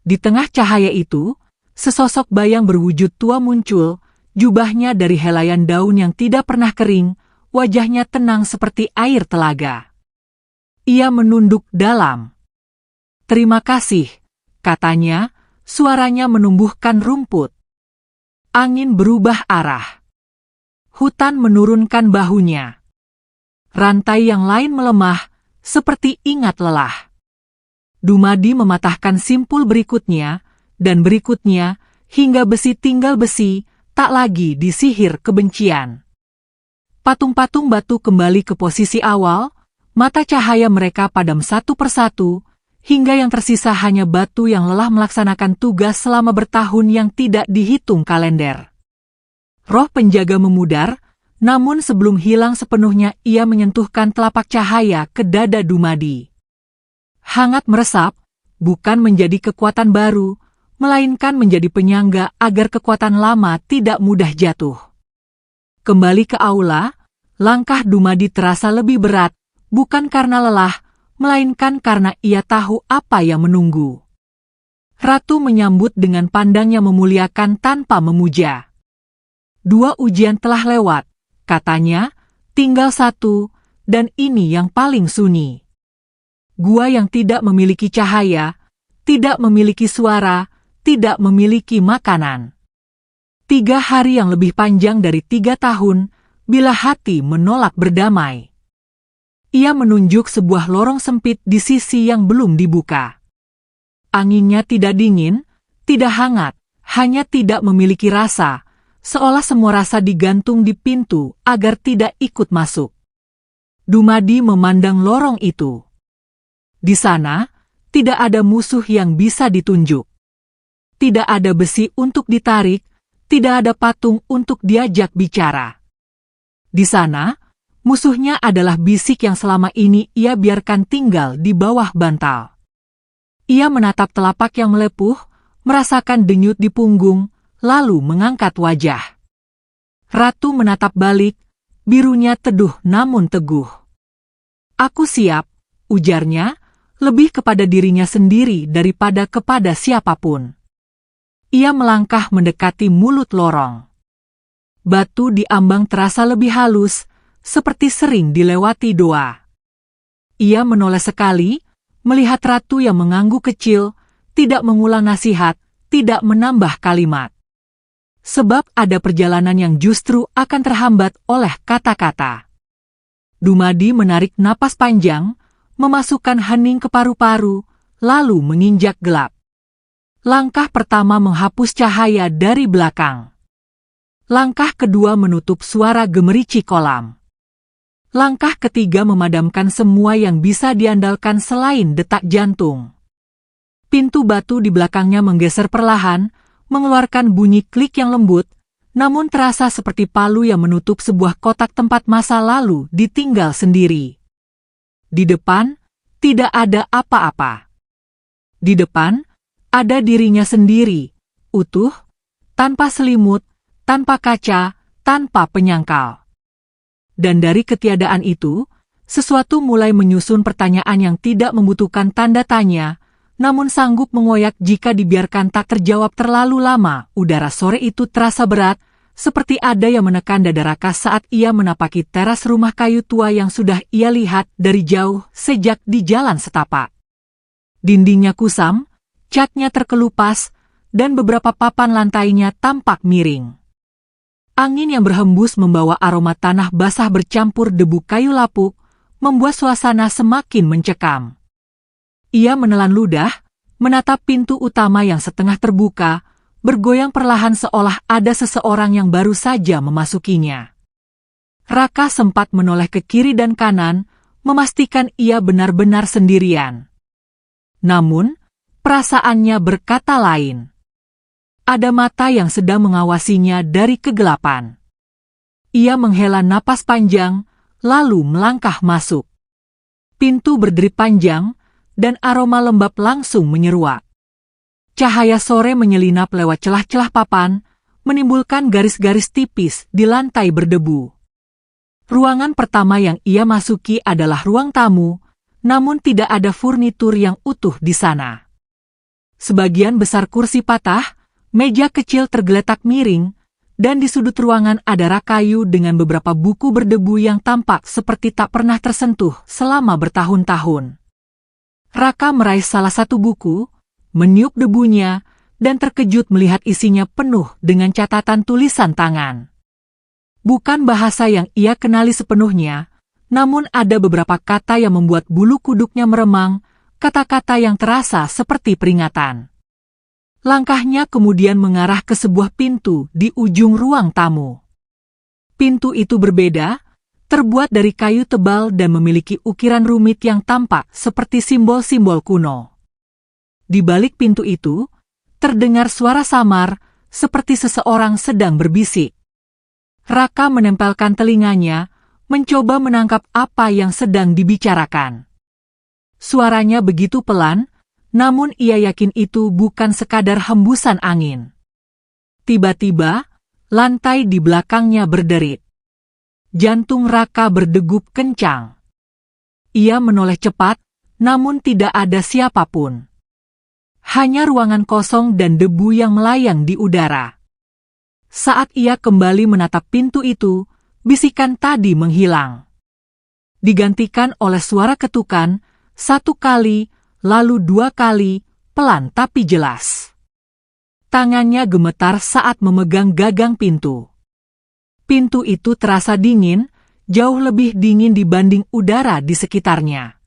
Di tengah cahaya itu, sesosok bayang berwujud tua muncul, jubahnya dari helaian daun yang tidak pernah kering, wajahnya tenang seperti air telaga. Ia menunduk dalam. "Terima kasih," katanya, suaranya menumbuhkan rumput. Angin berubah arah. Hutan menurunkan bahunya. Rantai yang lain melemah, seperti ingat lelah. Dumadi mematahkan simpul berikutnya, dan berikutnya, hingga besi tinggal besi, tak lagi disihir kebencian. Patung-patung batu kembali ke posisi awal, mata cahaya mereka padam satu persatu, hingga yang tersisa hanya batu yang lelah melaksanakan tugas selama bertahun yang tidak dihitung kalender. Roh penjaga memudar, namun sebelum hilang sepenuhnya ia menyentuhkan telapak cahaya ke dada Dumadi. Hangat meresap, bukan menjadi kekuatan baru, melainkan menjadi penyangga agar kekuatan lama tidak mudah jatuh. Kembali ke aula, langkah Dumadi terasa lebih berat, bukan karena lelah, melainkan karena ia tahu apa yang menunggu. Ratu menyambut dengan pandang yang memuliakan tanpa memuja. "2 ujian telah lewat," katanya, "tinggal 1, dan ini yang paling sunyi. Gua yang tidak memiliki cahaya, tidak memiliki suara, tidak memiliki makanan. 3 hari yang lebih panjang dari 3 tahun, bila hati menolak berdamai." Ia menunjuk sebuah lorong sempit di sisi yang belum dibuka. Anginnya tidak dingin, tidak hangat, hanya tidak memiliki rasa, seolah semua rasa digantung di pintu agar tidak ikut masuk. Dumadi memandang lorong itu. Di sana, tidak ada musuh yang bisa ditunjuk. Tidak ada besi untuk ditarik, tidak ada patung untuk diajak bicara. Di sana, musuhnya adalah bisik yang selama ini ia biarkan tinggal di bawah bantal. Ia menatap telapak yang melepuh, merasakan denyut di punggung, lalu mengangkat wajah. Ratu menatap balik, birunya teduh namun teguh. "Aku siap," ujarnya, lebih kepada dirinya sendiri daripada kepada siapapun. Ia melangkah mendekati mulut lorong. Batu di ambang terasa lebih halus, seperti sering dilewati doa. Ia menoleh sekali, melihat ratu yang mengangguk kecil, tidak mengulang nasihat, tidak menambah kalimat. Sebab ada perjalanan yang justru akan terhambat oleh kata-kata. Dumadi menarik napas panjang, memasukkan hening ke paru-paru, lalu menginjak gelap. Langkah pertama menghapus cahaya dari belakang. Langkah kedua menutup suara gemerici kolam. Langkah ketiga memadamkan semua yang bisa diandalkan selain detak jantung. Pintu batu di belakangnya menggeser perlahan, mengeluarkan bunyi klik yang lembut, namun terasa seperti palu yang menutup sebuah kotak tempat masa lalu ditinggal sendiri. Di depan, tidak ada apa-apa. Di depan, ada dirinya sendiri, utuh, tanpa selimut, tanpa kaca, tanpa penyangkal. Dan dari ketiadaan itu, sesuatu mulai menyusun pertanyaan yang tidak membutuhkan tanda tanya, namun sanggup mengoyak jika dibiarkan tak terjawab terlalu lama. Udara sore itu terasa berat, seperti ada yang menekan dada Raka saat ia menapaki teras rumah kayu tua yang sudah ia lihat dari jauh sejak di jalan setapak. Dindingnya kusam, catnya terkelupas, dan beberapa papan lantainya tampak miring. Angin yang berhembus membawa aroma tanah basah bercampur debu kayu lapuk, membuat suasana semakin mencekam. Ia menelan ludah, menatap pintu utama yang setengah terbuka, bergoyang perlahan seolah ada seseorang yang baru saja memasukinya. Raka sempat menoleh ke kiri dan kanan, memastikan ia benar-benar sendirian. Namun, perasaannya berkata lain. Ada mata yang sedang mengawasinya dari kegelapan. Ia menghela napas panjang, lalu melangkah masuk. Pintu berderit panjang, dan aroma lembab langsung menyeruak. Cahaya sore menyelinap lewat celah-celah papan, menimbulkan garis-garis tipis di lantai berdebu. Ruangan pertama yang ia masuki adalah ruang tamu, namun tidak ada furnitur yang utuh di sana. Sebagian besar kursi patah, meja kecil tergeletak miring, dan di sudut ruangan ada rak kayu dengan beberapa buku berdebu yang tampak seperti tak pernah tersentuh selama bertahun-tahun. Raka meraih salah satu buku, meniup debunya, dan terkejut melihat isinya penuh dengan catatan tulisan tangan. Bukan bahasa yang ia kenali sepenuhnya, namun ada beberapa kata yang membuat bulu kuduknya meremang, kata-kata yang terasa seperti peringatan. Langkahnya kemudian mengarah ke sebuah pintu di ujung ruang tamu. Pintu itu berbeda, terbuat dari kayu tebal dan memiliki ukiran rumit yang tampak seperti simbol-simbol kuno. Di balik pintu itu, terdengar suara samar, seperti seseorang sedang berbisik. Raka menempelkan telinganya, mencoba menangkap apa yang sedang dibicarakan. Suaranya begitu pelan, namun ia yakin itu bukan sekadar hembusan angin. Tiba-tiba, lantai di belakangnya berderit. Jantung Raka berdegup kencang. Ia menoleh cepat, namun tidak ada siapapun. Hanya ruangan kosong dan debu yang melayang di udara. Saat ia kembali menatap pintu itu, bisikan tadi menghilang. Digantikan oleh suara ketukan, satu kali, lalu dua kali, pelan tapi jelas. Tangannya gemetar saat memegang gagang pintu. Pintu itu terasa dingin, jauh lebih dingin dibanding udara di sekitarnya.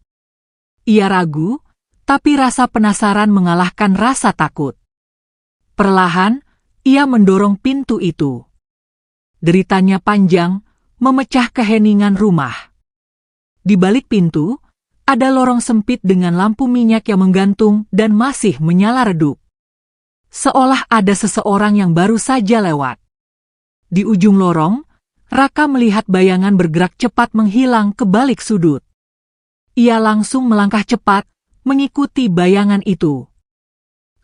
Ia ragu, tapi rasa penasaran mengalahkan rasa takut. Perlahan, ia mendorong pintu itu. Deritanya panjang, memecah keheningan rumah. Di balik pintu, ada lorong sempit dengan lampu minyak yang menggantung dan masih menyala redup. Seolah ada seseorang yang baru saja lewat. Di ujung lorong, Raka melihat bayangan bergerak cepat menghilang ke balik sudut. Ia langsung melangkah cepat, mengikuti bayangan itu.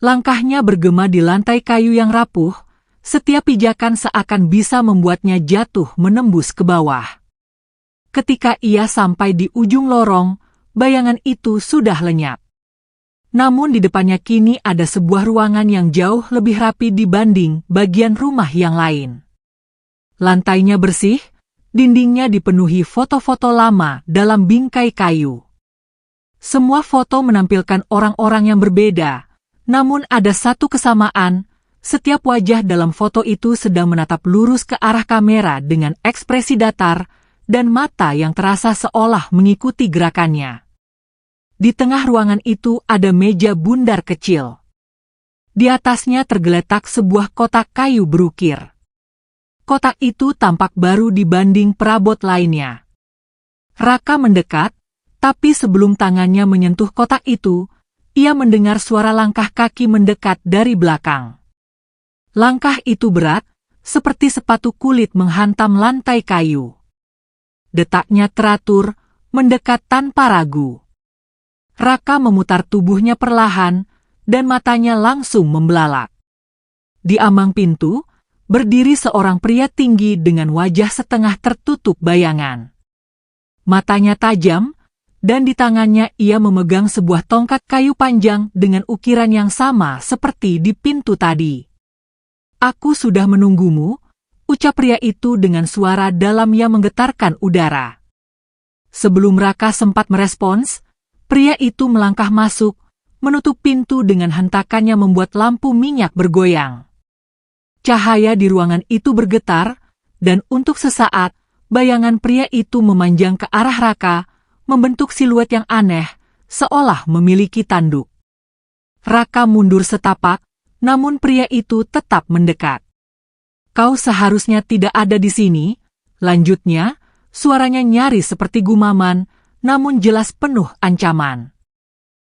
Langkahnya bergema di lantai kayu yang rapuh, setiap pijakan seakan bisa membuatnya jatuh menembus ke bawah. Ketika ia sampai di ujung lorong, bayangan itu sudah lenyap. Namun di depannya kini ada sebuah ruangan yang jauh lebih rapi dibanding bagian rumah yang lain. Lantainya bersih, dindingnya dipenuhi foto-foto lama dalam bingkai kayu. Semua foto menampilkan orang-orang yang berbeda, namun ada satu kesamaan, setiap wajah dalam foto itu sedang menatap lurus ke arah kamera dengan ekspresi datar, dan mata yang terasa seolah mengikuti gerakannya. Di tengah ruangan itu ada meja bundar kecil. Di atasnya tergeletak sebuah kotak kayu berukir. Kotak itu tampak baru dibanding perabot lainnya. Raka mendekat, tapi sebelum tangannya menyentuh kotak itu, ia mendengar suara langkah kaki mendekat dari belakang. Langkah itu berat, seperti sepatu kulit menghantam lantai kayu. Detaknya teratur, mendekat tanpa ragu. Raka memutar tubuhnya perlahan, dan matanya langsung membelalak. Di ambang pintu, berdiri seorang pria tinggi dengan wajah setengah tertutup bayangan. Matanya tajam, dan di tangannya ia memegang sebuah tongkat kayu panjang dengan ukiran yang sama seperti di pintu tadi. "Aku sudah menunggumu," ucap pria itu dengan suara dalam yang menggetarkan udara. Sebelum Raka sempat merespons, pria itu melangkah masuk, menutup pintu dengan hentakannya membuat lampu minyak bergoyang. Cahaya di ruangan itu bergetar, dan untuk sesaat, bayangan pria itu memanjang ke arah Raka, membentuk siluet yang aneh, seolah memiliki tanduk. Raka mundur setapak, namun pria itu tetap mendekat. "Kau seharusnya tidak ada di sini," lanjutnya, suaranya nyaris seperti gumaman, namun jelas penuh ancaman.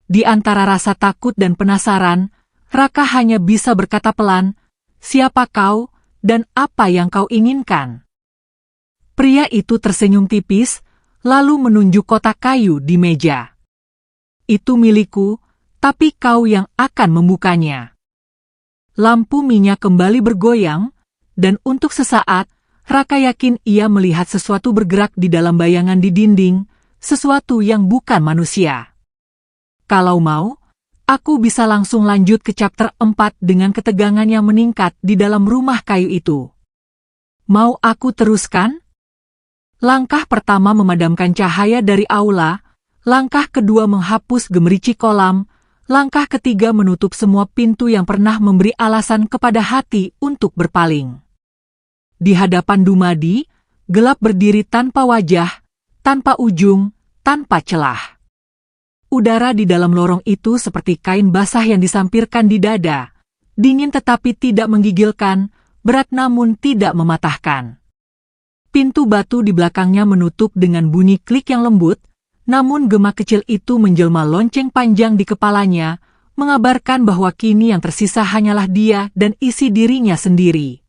Di antara rasa takut dan penasaran, Raka hanya bisa berkata pelan, "Siapa kau, dan apa yang kau inginkan?" Pria itu tersenyum tipis, lalu menunjuk kotak kayu di meja. Itu milikku, tapi kau yang akan membukanya. Lampu minyak kembali bergoyang, dan untuk sesaat, Raka yakin ia melihat sesuatu bergerak di dalam bayangan di dinding, sesuatu yang bukan manusia. Kalau mau, aku bisa langsung lanjut ke chapter 4 dengan ketegangan yang meningkat di dalam rumah kayu itu. Mau aku teruskan? Langkah pertama memadamkan cahaya dari aula, langkah kedua menghapus gemericik kolam, langkah ketiga menutup semua pintu yang pernah memberi alasan kepada hati untuk berpaling. Di hadapan Dumadi, gelap berdiri tanpa wajah, tanpa ujung, tanpa celah. Udara di dalam lorong itu seperti kain basah yang disampirkan di dada, dingin tetapi tidak menggigilkan, berat namun tidak mematahkan. Pintu batu di belakangnya menutup dengan bunyi klik yang lembut, namun gema kecil itu menjelma lonceng panjang di kepalanya, mengabarkan bahwa kini yang tersisa hanyalah dia dan isi dirinya sendiri.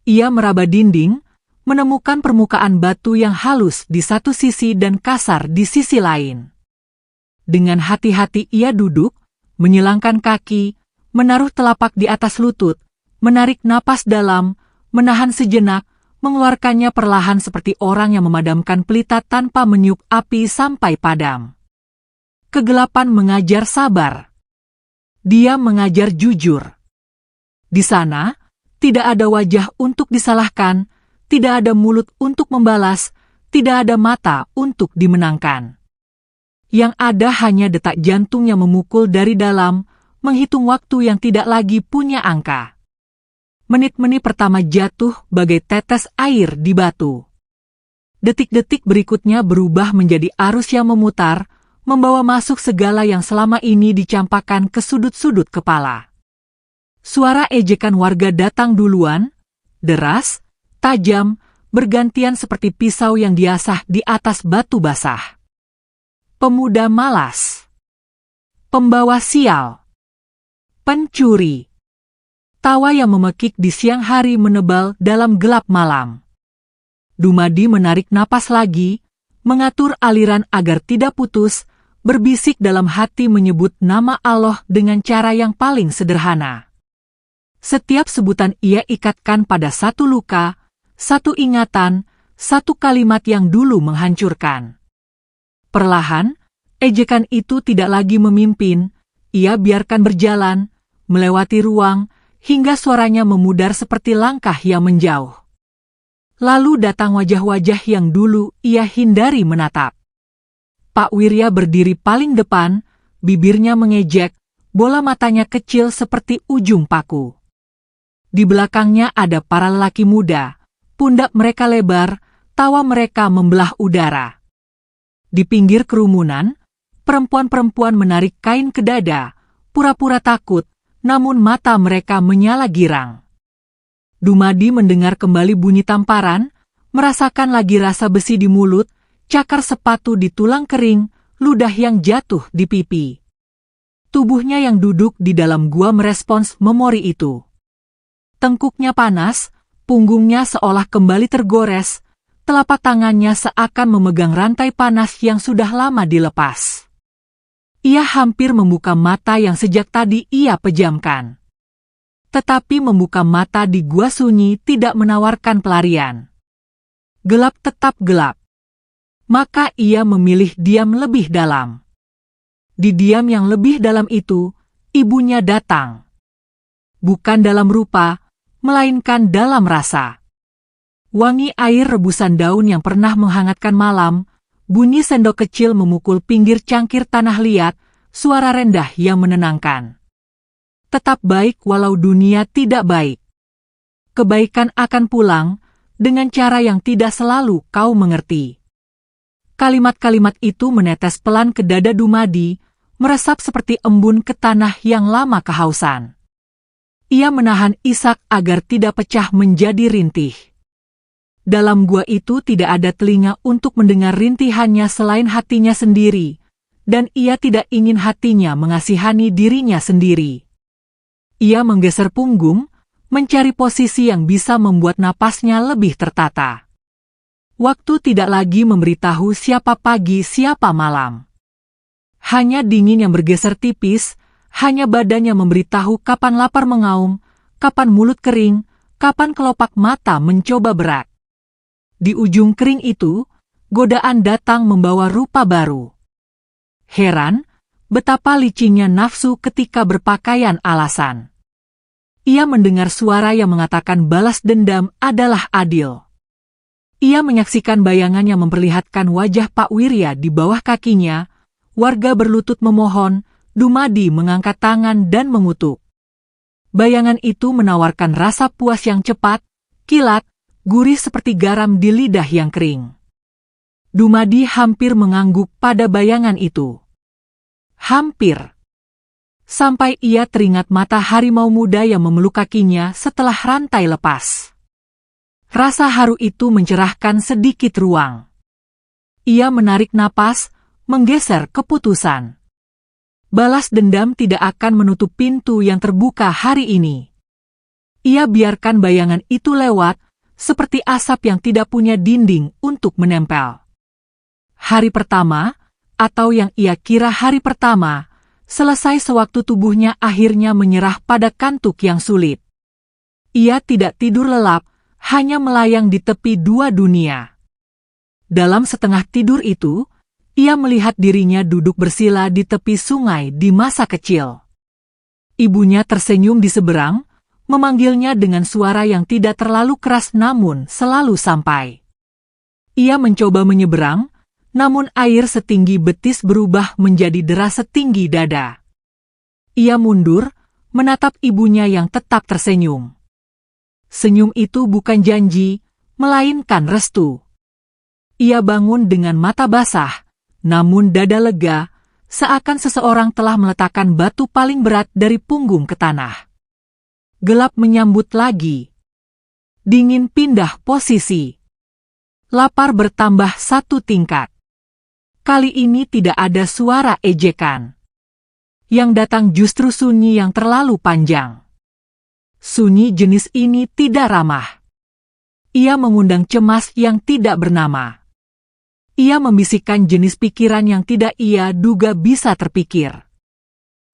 Ia meraba dinding, menemukan permukaan batu yang halus di satu sisi dan kasar di sisi lain. Dengan hati-hati ia duduk, menyilangkan kaki, menaruh telapak di atas lutut, menarik napas dalam, menahan sejenak, mengeluarkannya perlahan seperti orang yang memadamkan pelita tanpa meniup api sampai padam. Kegelapan mengajar sabar. Dia mengajar jujur. Di sana, tidak ada wajah untuk disalahkan, tidak ada mulut untuk membalas, tidak ada mata untuk dimenangkan. Yang ada hanya detak jantung yang memukul dari dalam, menghitung waktu yang tidak lagi punya angka. Menit-menit pertama jatuh bagai tetes air di batu. Detik-detik berikutnya berubah menjadi arus yang memutar, membawa masuk segala yang selama ini dicampakkan ke sudut-sudut kepala. Suara ejekan warga datang duluan, deras, tajam, bergantian seperti pisau yang diasah di atas batu basah. Pemuda malas. Pembawa sial. Pencuri. Tawa yang memekik di siang hari menebal dalam gelap malam. Dumadi menarik napas lagi, mengatur aliran agar tidak putus, berbisik dalam hati menyebut nama Allah dengan cara yang paling sederhana. Setiap sebutan ia ikatkan pada satu luka, satu ingatan, satu kalimat yang dulu menghancurkan. Perlahan, ejekan itu tidak lagi memimpin, ia biarkan berjalan, melewati ruang, hingga suaranya memudar seperti langkah yang menjauh. Lalu datang wajah-wajah yang dulu ia hindari menatap. Pak Wirya berdiri paling depan, bibirnya mengejek, bola matanya kecil seperti ujung paku. Di belakangnya ada para lelaki muda, pundak mereka lebar, tawa mereka membelah udara. Di pinggir kerumunan, perempuan-perempuan menarik kain ke dada, pura-pura takut, namun mata mereka menyala girang. Dumadi mendengar kembali bunyi tamparan, merasakan lagi rasa besi di mulut, cakar sepatu di tulang kering, ludah yang jatuh di pipi. Tubuhnya yang duduk di dalam gua merespons memori itu. Tengkuknya panas, punggungnya seolah kembali tergores, telapak tangannya seakan memegang rantai panas yang sudah lama dilepas. Ia hampir membuka mata yang sejak tadi ia pejamkan. Tetapi membuka mata di gua sunyi tidak menawarkan pelarian. Gelap tetap gelap. Maka ia memilih diam lebih dalam. Di diam yang lebih dalam itu, ibunya datang. Bukan dalam rupa, melainkan dalam rasa. Wangi air rebusan daun yang pernah menghangatkan malam, bunyi sendok kecil memukul pinggir cangkir tanah liat, suara rendah yang menenangkan. Tetap baik walau dunia tidak baik. Kebaikan akan pulang, dengan cara yang tidak selalu kau mengerti. Kalimat-kalimat itu menetes pelan ke dada Dumadi, meresap seperti embun ke tanah yang lama kehausan. Ia menahan isak agar tidak pecah menjadi rintih. Dalam gua itu tidak ada telinga untuk mendengar rintihannya selain hatinya sendiri, dan ia tidak ingin hatinya mengasihani dirinya sendiri. Ia menggeser punggung, mencari posisi yang bisa membuat napasnya lebih tertata. Waktu tidak lagi memberitahu siapa pagi siapa malam. Hanya dingin yang bergeser tipis, hanya badannya memberitahu kapan lapar mengaum, kapan mulut kering, kapan kelopak mata mencoba berat. Di ujung kering itu, godaan datang membawa rupa baru. Heran, betapa licinnya nafsu ketika berpakaian alasan. Ia mendengar suara yang mengatakan balas dendam adalah adil. Ia menyaksikan bayangan yang memperlihatkan wajah Pak Wirya di bawah kakinya, warga berlutut memohon, Dumadi mengangkat tangan dan mengutuk. Bayangan itu menawarkan rasa puas yang cepat, kilat, gurih seperti garam di lidah yang kering. Dumadi hampir mengangguk pada bayangan itu. Hampir. Sampai ia teringat mata harimau muda yang memeluk kakinya setelah rantai lepas. Rasa haru itu mencerahkan sedikit ruang. Ia menarik napas, menggeser keputusan. Balas dendam tidak akan menutup pintu yang terbuka hari ini. Ia biarkan bayangan itu lewat, seperti asap yang tidak punya dinding untuk menempel. Hari pertama, atau yang ia kira hari pertama, selesai sewaktu tubuhnya akhirnya menyerah pada kantuk yang sulit. Ia tidak tidur lelap, hanya melayang di tepi dua dunia. Dalam setengah tidur itu, ia melihat dirinya duduk bersila di tepi sungai di masa kecil. Ibunya tersenyum di seberang, memanggilnya dengan suara yang tidak terlalu keras namun selalu sampai. Ia mencoba menyeberang, namun air setinggi betis berubah menjadi deras setinggi dada. Ia mundur, menatap ibunya yang tetap tersenyum. Senyum itu bukan janji, melainkan restu. Ia bangun dengan mata basah, namun dada lega, seakan seseorang telah meletakkan batu paling berat dari punggung ke tanah. Gelap menyambut lagi. Dingin pindah posisi. Lapar bertambah satu tingkat. Kali ini tidak ada suara ejekan. Yang datang justru sunyi yang terlalu panjang. Sunyi jenis ini tidak ramah. Ia mengundang cemas yang tidak bernama. Ia membisikkan jenis pikiran yang tidak ia duga bisa terpikir.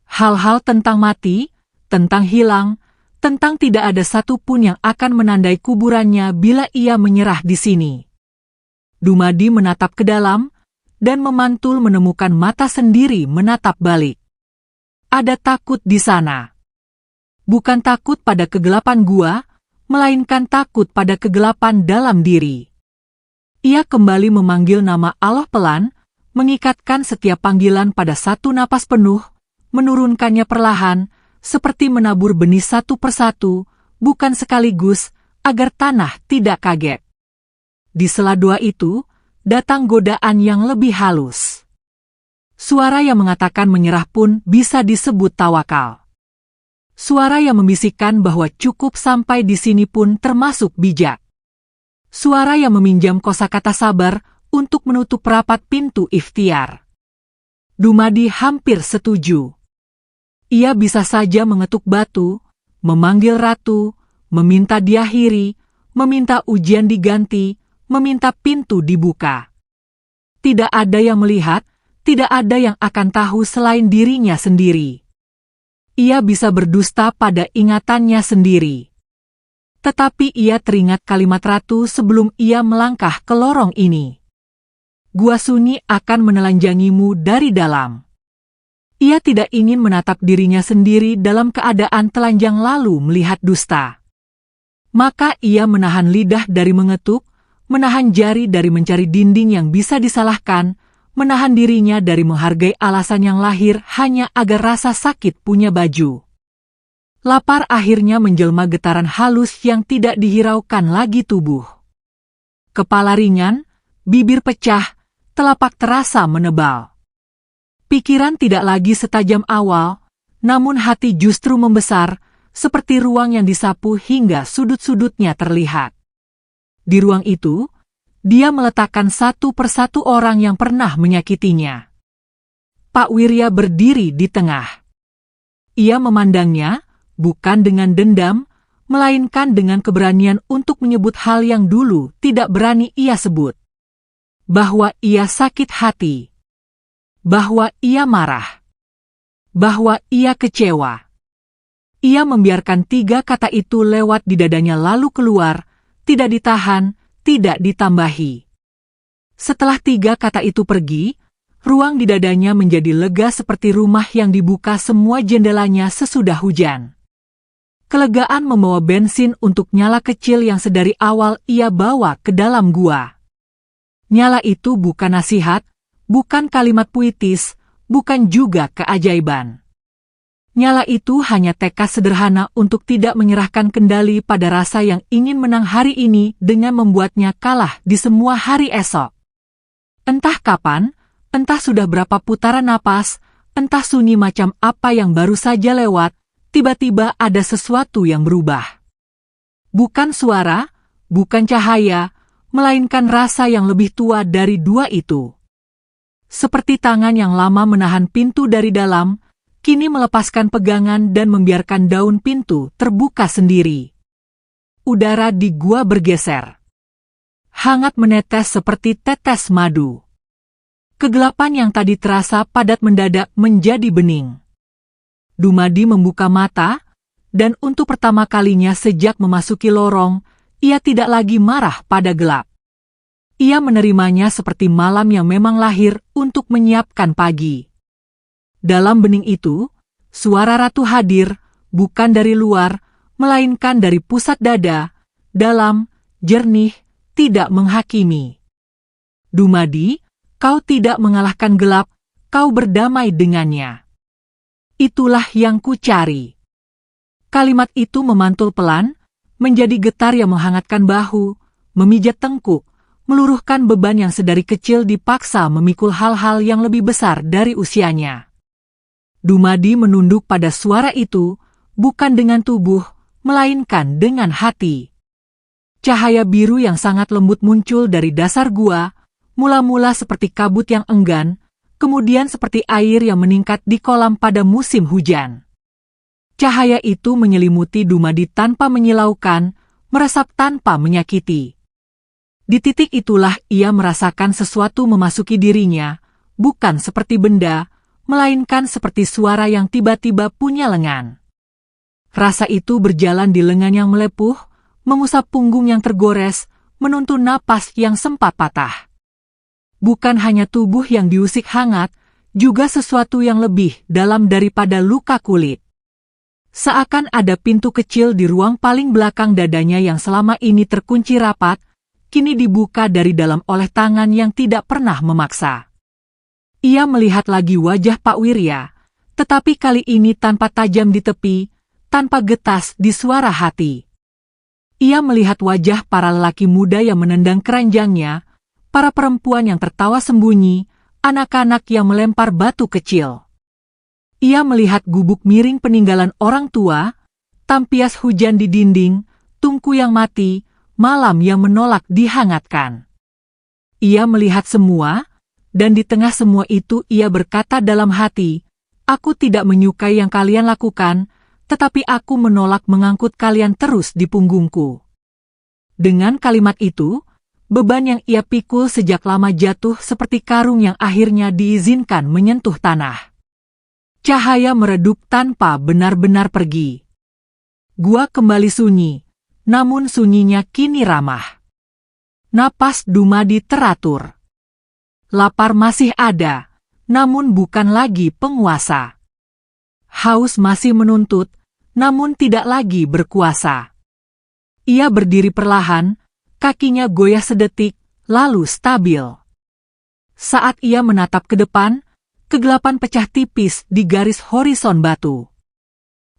Hal-hal tentang mati, tentang hilang, tentang tidak ada satupun yang akan menandai kuburannya bila ia menyerah di sini. Dumadi menatap ke dalam, dan memantul menemukan mata sendiri menatap balik. Ada takut di sana. Bukan takut pada kegelapan gua, melainkan takut pada kegelapan dalam diri. Ia kembali memanggil nama Allah pelan, mengikatkan setiap panggilan pada satu napas penuh, menurunkannya perlahan, seperti menabur benih satu persatu, bukan sekaligus, agar tanah tidak kaget. Di sela doa itu, datang godaan yang lebih halus. Suara yang mengatakan menyerah pun bisa disebut tawakal. Suara yang membisikkan bahwa cukup sampai di sini pun termasuk bijak. Suara yang meminjam kosakata sabar untuk menutup rapat pintu ikhtiar. Dumadi hampir setuju. Ia bisa saja mengetuk batu, memanggil ratu, meminta diakhiri, meminta ujian diganti, meminta pintu dibuka. Tidak ada yang melihat, tidak ada yang akan tahu selain dirinya sendiri. Ia bisa berdusta pada ingatannya sendiri. Tetapi ia teringat kalimat ratu sebelum ia melangkah ke lorong ini. Gua sunyi akan menelanjangimu dari dalam. Ia tidak ingin menatap dirinya sendiri dalam keadaan telanjang lalu melihat dusta. Maka ia menahan lidah dari mengetuk, menahan jari dari mencari dinding yang bisa disalahkan, menahan dirinya dari menghargai alasan yang lahir hanya agar rasa sakit punya baju. Lapar akhirnya menjelma getaran halus yang tidak dihiraukan lagi tubuh. Kepala ringan, bibir pecah, telapak terasa menebal. Pikiran tidak lagi setajam awal, namun hati justru membesar, seperti ruang yang disapu hingga sudut-sudutnya terlihat. Di ruang itu, dia meletakkan satu persatu orang yang pernah menyakitinya. Pak Wirya berdiri di tengah. Ia memandangnya, bukan dengan dendam, melainkan dengan keberanian untuk menyebut hal yang dulu tidak berani ia sebut. Bahwa ia sakit hati. Bahwa ia marah. Bahwa ia kecewa. Ia membiarkan 3 kata itu lewat di dadanya lalu keluar, tidak ditahan, tidak ditambahi. Setelah 3 kata itu pergi, ruang di dadanya menjadi lega seperti rumah yang dibuka semua jendelanya sesudah hujan. Kelegaan membawa bensin untuk nyala kecil yang sedari awal ia bawa ke dalam gua. Nyala itu bukan nasihat, bukan kalimat puitis, bukan juga keajaiban. Nyala itu hanya tekad sederhana untuk tidak menyerahkan kendali pada rasa yang ingin menang hari ini dengan membuatnya kalah di semua hari esok. Entah kapan, entah sudah berapa putaran napas, entah sunyi macam apa yang baru saja lewat, tiba-tiba ada sesuatu yang berubah. Bukan suara, bukan cahaya, melainkan rasa yang lebih tua dari 2 itu. Seperti tangan yang lama menahan pintu dari dalam, kini melepaskan pegangan dan membiarkan daun pintu terbuka sendiri. Udara di gua bergeser. Hangat menetes seperti tetes madu. Kegelapan yang tadi terasa padat mendadak menjadi bening. Dumadi membuka mata, dan untuk pertama kalinya sejak memasuki lorong, ia tidak lagi marah pada gelap. Ia menerimanya seperti malam yang memang lahir untuk menyiapkan pagi. Dalam bening itu, suara ratu hadir, bukan dari luar, melainkan dari pusat dada, dalam, jernih, tidak menghakimi. Dumadi, kau tidak mengalahkan gelap, kau berdamai dengannya. Itulah yang kucari. Kalimat itu memantul pelan, menjadi getar yang menghangatkan bahu, memijat tengkuk, meluruhkan beban yang sedari kecil dipaksa memikul hal-hal yang lebih besar dari usianya. Dumadi menunduk pada suara itu, bukan dengan tubuh, melainkan dengan hati. Cahaya biru yang sangat lembut muncul dari dasar gua, mula-mula seperti kabut yang enggan, kemudian seperti air yang meningkat di kolam pada musim hujan. Cahaya itu menyelimuti Dumadi tanpa menyilaukan, meresap tanpa menyakiti. Di titik itulah ia merasakan sesuatu memasuki dirinya, bukan seperti benda, melainkan seperti suara yang tiba-tiba punya lengan. Rasa itu berjalan di lengan yang melepuh, mengusap punggung yang tergores, menuntun napas yang sempat patah. Bukan hanya tubuh yang diusik hangat, juga sesuatu yang lebih dalam daripada luka kulit. Seakan ada pintu kecil di ruang paling belakang dadanya yang selama ini terkunci rapat, kini dibuka dari dalam oleh tangan yang tidak pernah memaksa. Ia melihat lagi wajah Pak Wirya, tetapi kali ini tanpa tajam di tepi, tanpa getas di suara hati. Ia melihat wajah para lelaki muda yang menendang keranjangnya, para perempuan yang tertawa sembunyi, anak-anak yang melempar batu kecil. Ia melihat gubuk miring peninggalan orang tua, tampias hujan di dinding, tungku yang mati, malam yang menolak dihangatkan. Ia melihat semua, dan di tengah semua itu ia berkata dalam hati, "Aku tidak menyukai yang kalian lakukan, tetapi aku menolak mengangkut kalian terus di punggungku." Dengan kalimat itu, beban yang ia pikul sejak lama jatuh seperti karung yang akhirnya diizinkan menyentuh tanah. Cahaya meredup tanpa benar-benar pergi. Gua kembali sunyi, namun sunyinya kini ramah. Napas Dumadi teratur. Lapar masih ada, namun bukan lagi penguasa. Haus masih menuntut, namun tidak lagi berkuasa. Ia berdiri perlahan, kakinya goyah sedetik, lalu stabil. Saat ia menatap ke depan, kegelapan pecah tipis di garis horison batu.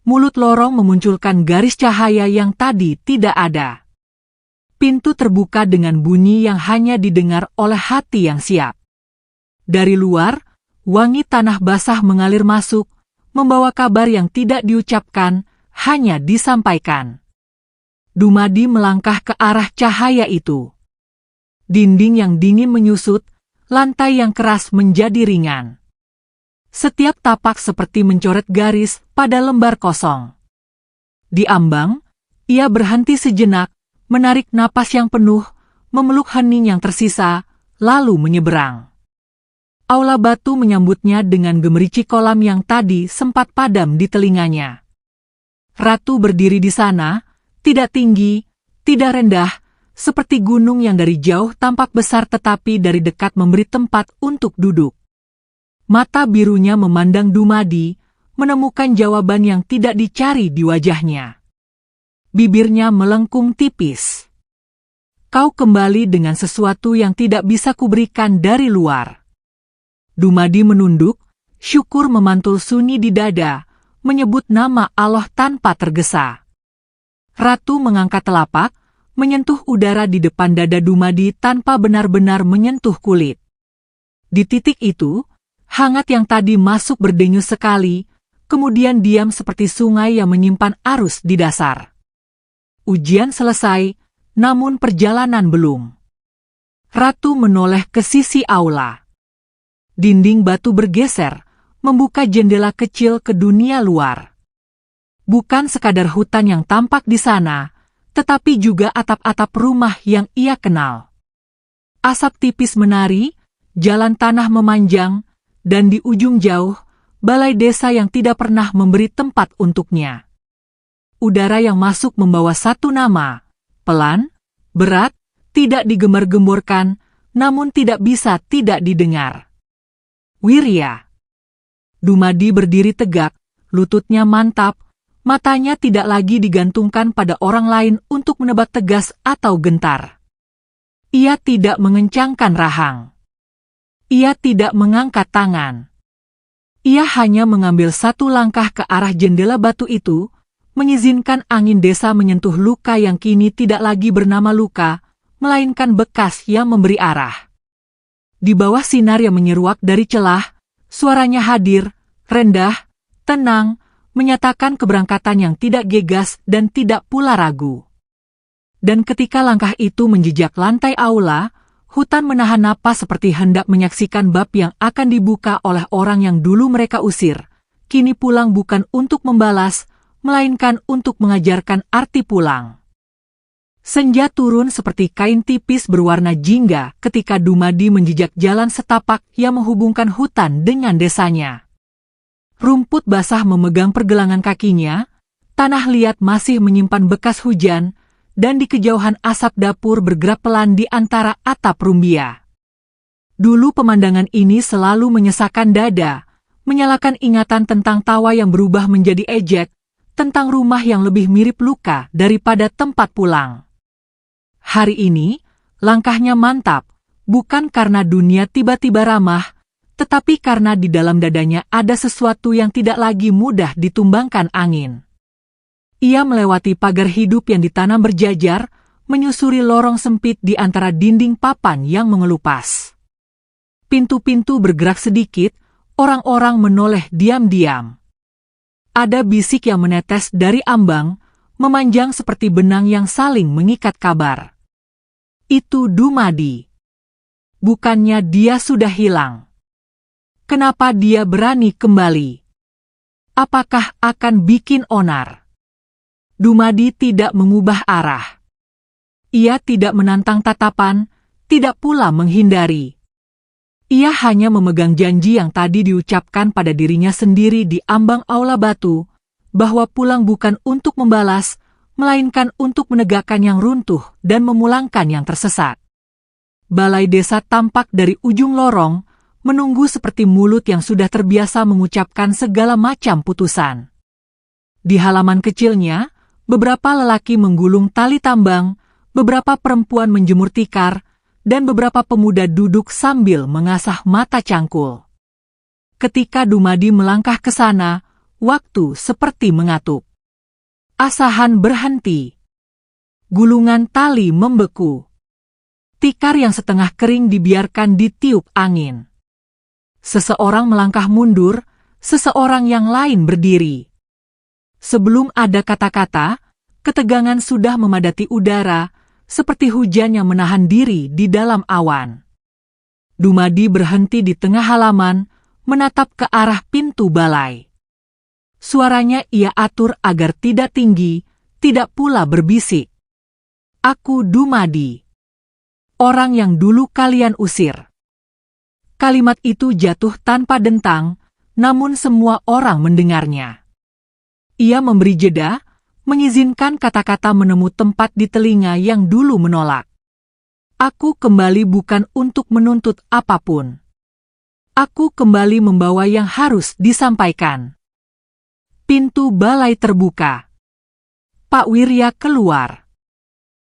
Mulut lorong memunculkan garis cahaya yang tadi tidak ada. Pintu terbuka dengan bunyi yang hanya didengar oleh hati yang siap. Dari luar, wangi tanah basah mengalir masuk, membawa kabar yang tidak diucapkan, hanya disampaikan. Dumadi melangkah ke arah cahaya itu. Dinding yang dingin menyusut, lantai yang keras menjadi ringan. Setiap tapak seperti mencoret garis pada lembar kosong. Di ambang, Ia berhenti sejenak, menarik napas yang penuh, memeluk hening yang tersisa, lalu menyeberang. Aula batu menyambutnya dengan gemericik kolam yang tadi sempat padam di telinganya. Ratu berdiri di sana, tidak tinggi, tidak rendah, seperti gunung yang dari jauh tampak besar tetapi dari dekat memberi tempat untuk duduk. Mata birunya memandang Dumadi, menemukan jawaban yang tidak dicari di wajahnya. Bibirnya melengkung tipis. Kau kembali dengan sesuatu yang tidak bisa kuberikan dari luar. Dumadi menunduk, syukur memantul sunyi di dada, menyebut nama Allah tanpa tergesa. Ratu mengangkat telapak, menyentuh udara di depan dada Dumadi tanpa benar-benar menyentuh kulit. Di titik itu, hangat yang tadi masuk berdenyut sekali, kemudian diam seperti sungai yang menyimpan arus di dasar. Ujian selesai, namun perjalanan belum. Ratu menoleh ke sisi aula. Dinding batu bergeser, membuka jendela kecil ke dunia luar. Bukan sekadar hutan yang tampak di sana, tetapi juga atap-atap rumah yang ia kenal. Asap tipis menari, jalan tanah memanjang, dan di ujung jauh, balai desa yang tidak pernah memberi tempat untuknya. Udara yang masuk membawa satu nama, pelan, berat, tidak digembar-gemborkan, namun tidak bisa tidak didengar. Wirya. Dumadi berdiri tegak, lututnya mantap, matanya tidak lagi digantungkan pada orang lain untuk menebak tegas atau gentar. Ia tidak mengencangkan rahang. Ia tidak mengangkat tangan. Ia hanya mengambil satu langkah ke arah jendela batu itu, mengizinkan angin desa menyentuh luka yang kini tidak lagi bernama luka, melainkan bekas yang memberi arah. Di bawah sinar yang menyeruak dari celah, suaranya hadir, rendah, tenang, menyatakan keberangkatan yang tidak gegas dan tidak pula ragu. Dan ketika langkah itu menjejak lantai aula, hutan menahan napas seperti hendak menyaksikan bab yang akan dibuka oleh orang yang dulu mereka usir, kini pulang bukan untuk membalas, melainkan untuk mengajarkan arti pulang. Senja turun seperti kain tipis berwarna jingga ketika Dumadi menjejak jalan setapak yang menghubungkan hutan dengan desanya. Rumput basah memegang pergelangan kakinya, tanah liat masih menyimpan bekas hujan, dan di kejauhan asap dapur bergerak pelan di antara atap rumbia. Dulu pemandangan ini selalu menyesakan dada, menyalakan ingatan tentang tawa yang berubah menjadi ejek, tentang rumah yang lebih mirip luka daripada tempat pulang. Hari ini, langkahnya mantap, bukan karena dunia tiba-tiba ramah, tetapi karena di dalam dadanya ada sesuatu yang tidak lagi mudah ditumbangkan angin. Ia melewati pagar hidup yang ditanam berjajar, menyusuri lorong sempit di antara dinding papan yang mengelupas. Pintu-pintu bergerak sedikit, orang-orang menoleh diam-diam. Ada bisik yang menetes dari ambang, memanjang seperti benang yang saling mengikat kabar. Itu Dumadi. Bukannya dia sudah hilang. Kenapa dia berani kembali? Apakah akan bikin onar? Dumadi tidak mengubah arah. Ia tidak menantang tatapan, tidak pula menghindari. Ia hanya memegang janji yang tadi diucapkan pada dirinya sendiri di ambang aula batu, bahwa pulang bukan untuk membalas, melainkan untuk menegakkan yang runtuh dan memulangkan yang tersesat. Balai desa tampak dari ujung lorong, menunggu seperti mulut yang sudah terbiasa mengucapkan segala macam putusan. Di halaman kecilnya, beberapa lelaki menggulung tali tambang, beberapa perempuan menjemur tikar, dan beberapa pemuda duduk sambil mengasah mata cangkul. Ketika Dumadi melangkah ke sana, waktu seperti mengatup. Asahan berhenti. Gulungan tali membeku. Tikar yang setengah kering dibiarkan ditiup angin. Seseorang melangkah mundur, seseorang yang lain berdiri. Sebelum ada kata-kata, ketegangan sudah memadati udara, seperti hujan yang menahan diri di dalam awan. Dumadi berhenti di tengah halaman, menatap ke arah pintu balai. Suaranya ia atur agar tidak tinggi, tidak pula berbisik. Aku Dumadi, orang yang dulu kalian usir. Kalimat itu jatuh tanpa dentang, namun semua orang mendengarnya. Ia memberi jeda, mengizinkan kata-kata menemu tempat di telinga yang dulu menolak. Aku kembali bukan untuk menuntut apapun. Aku kembali membawa yang harus disampaikan. Pintu balai terbuka. Pak Wirya keluar.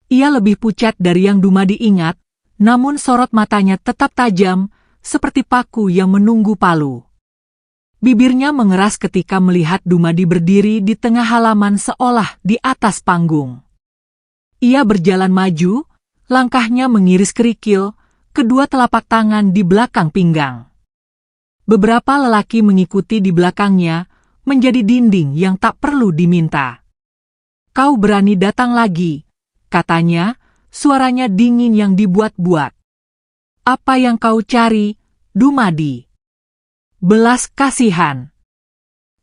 Ia lebih pucat dari yang Dumadi ingat, namun sorot matanya tetap tajam, seperti paku yang menunggu palu. Bibirnya mengeras ketika melihat Dumadi berdiri di tengah halaman seolah di atas panggung. Ia berjalan maju, langkahnya mengiris kerikil, kedua telapak tangan di belakang pinggang. Beberapa lelaki mengikuti di belakangnya, menjadi dinding yang tak perlu diminta. Kau berani datang lagi, katanya, suaranya dingin yang dibuat-buat. Apa yang kau cari, Dumadi? Belas kasihan?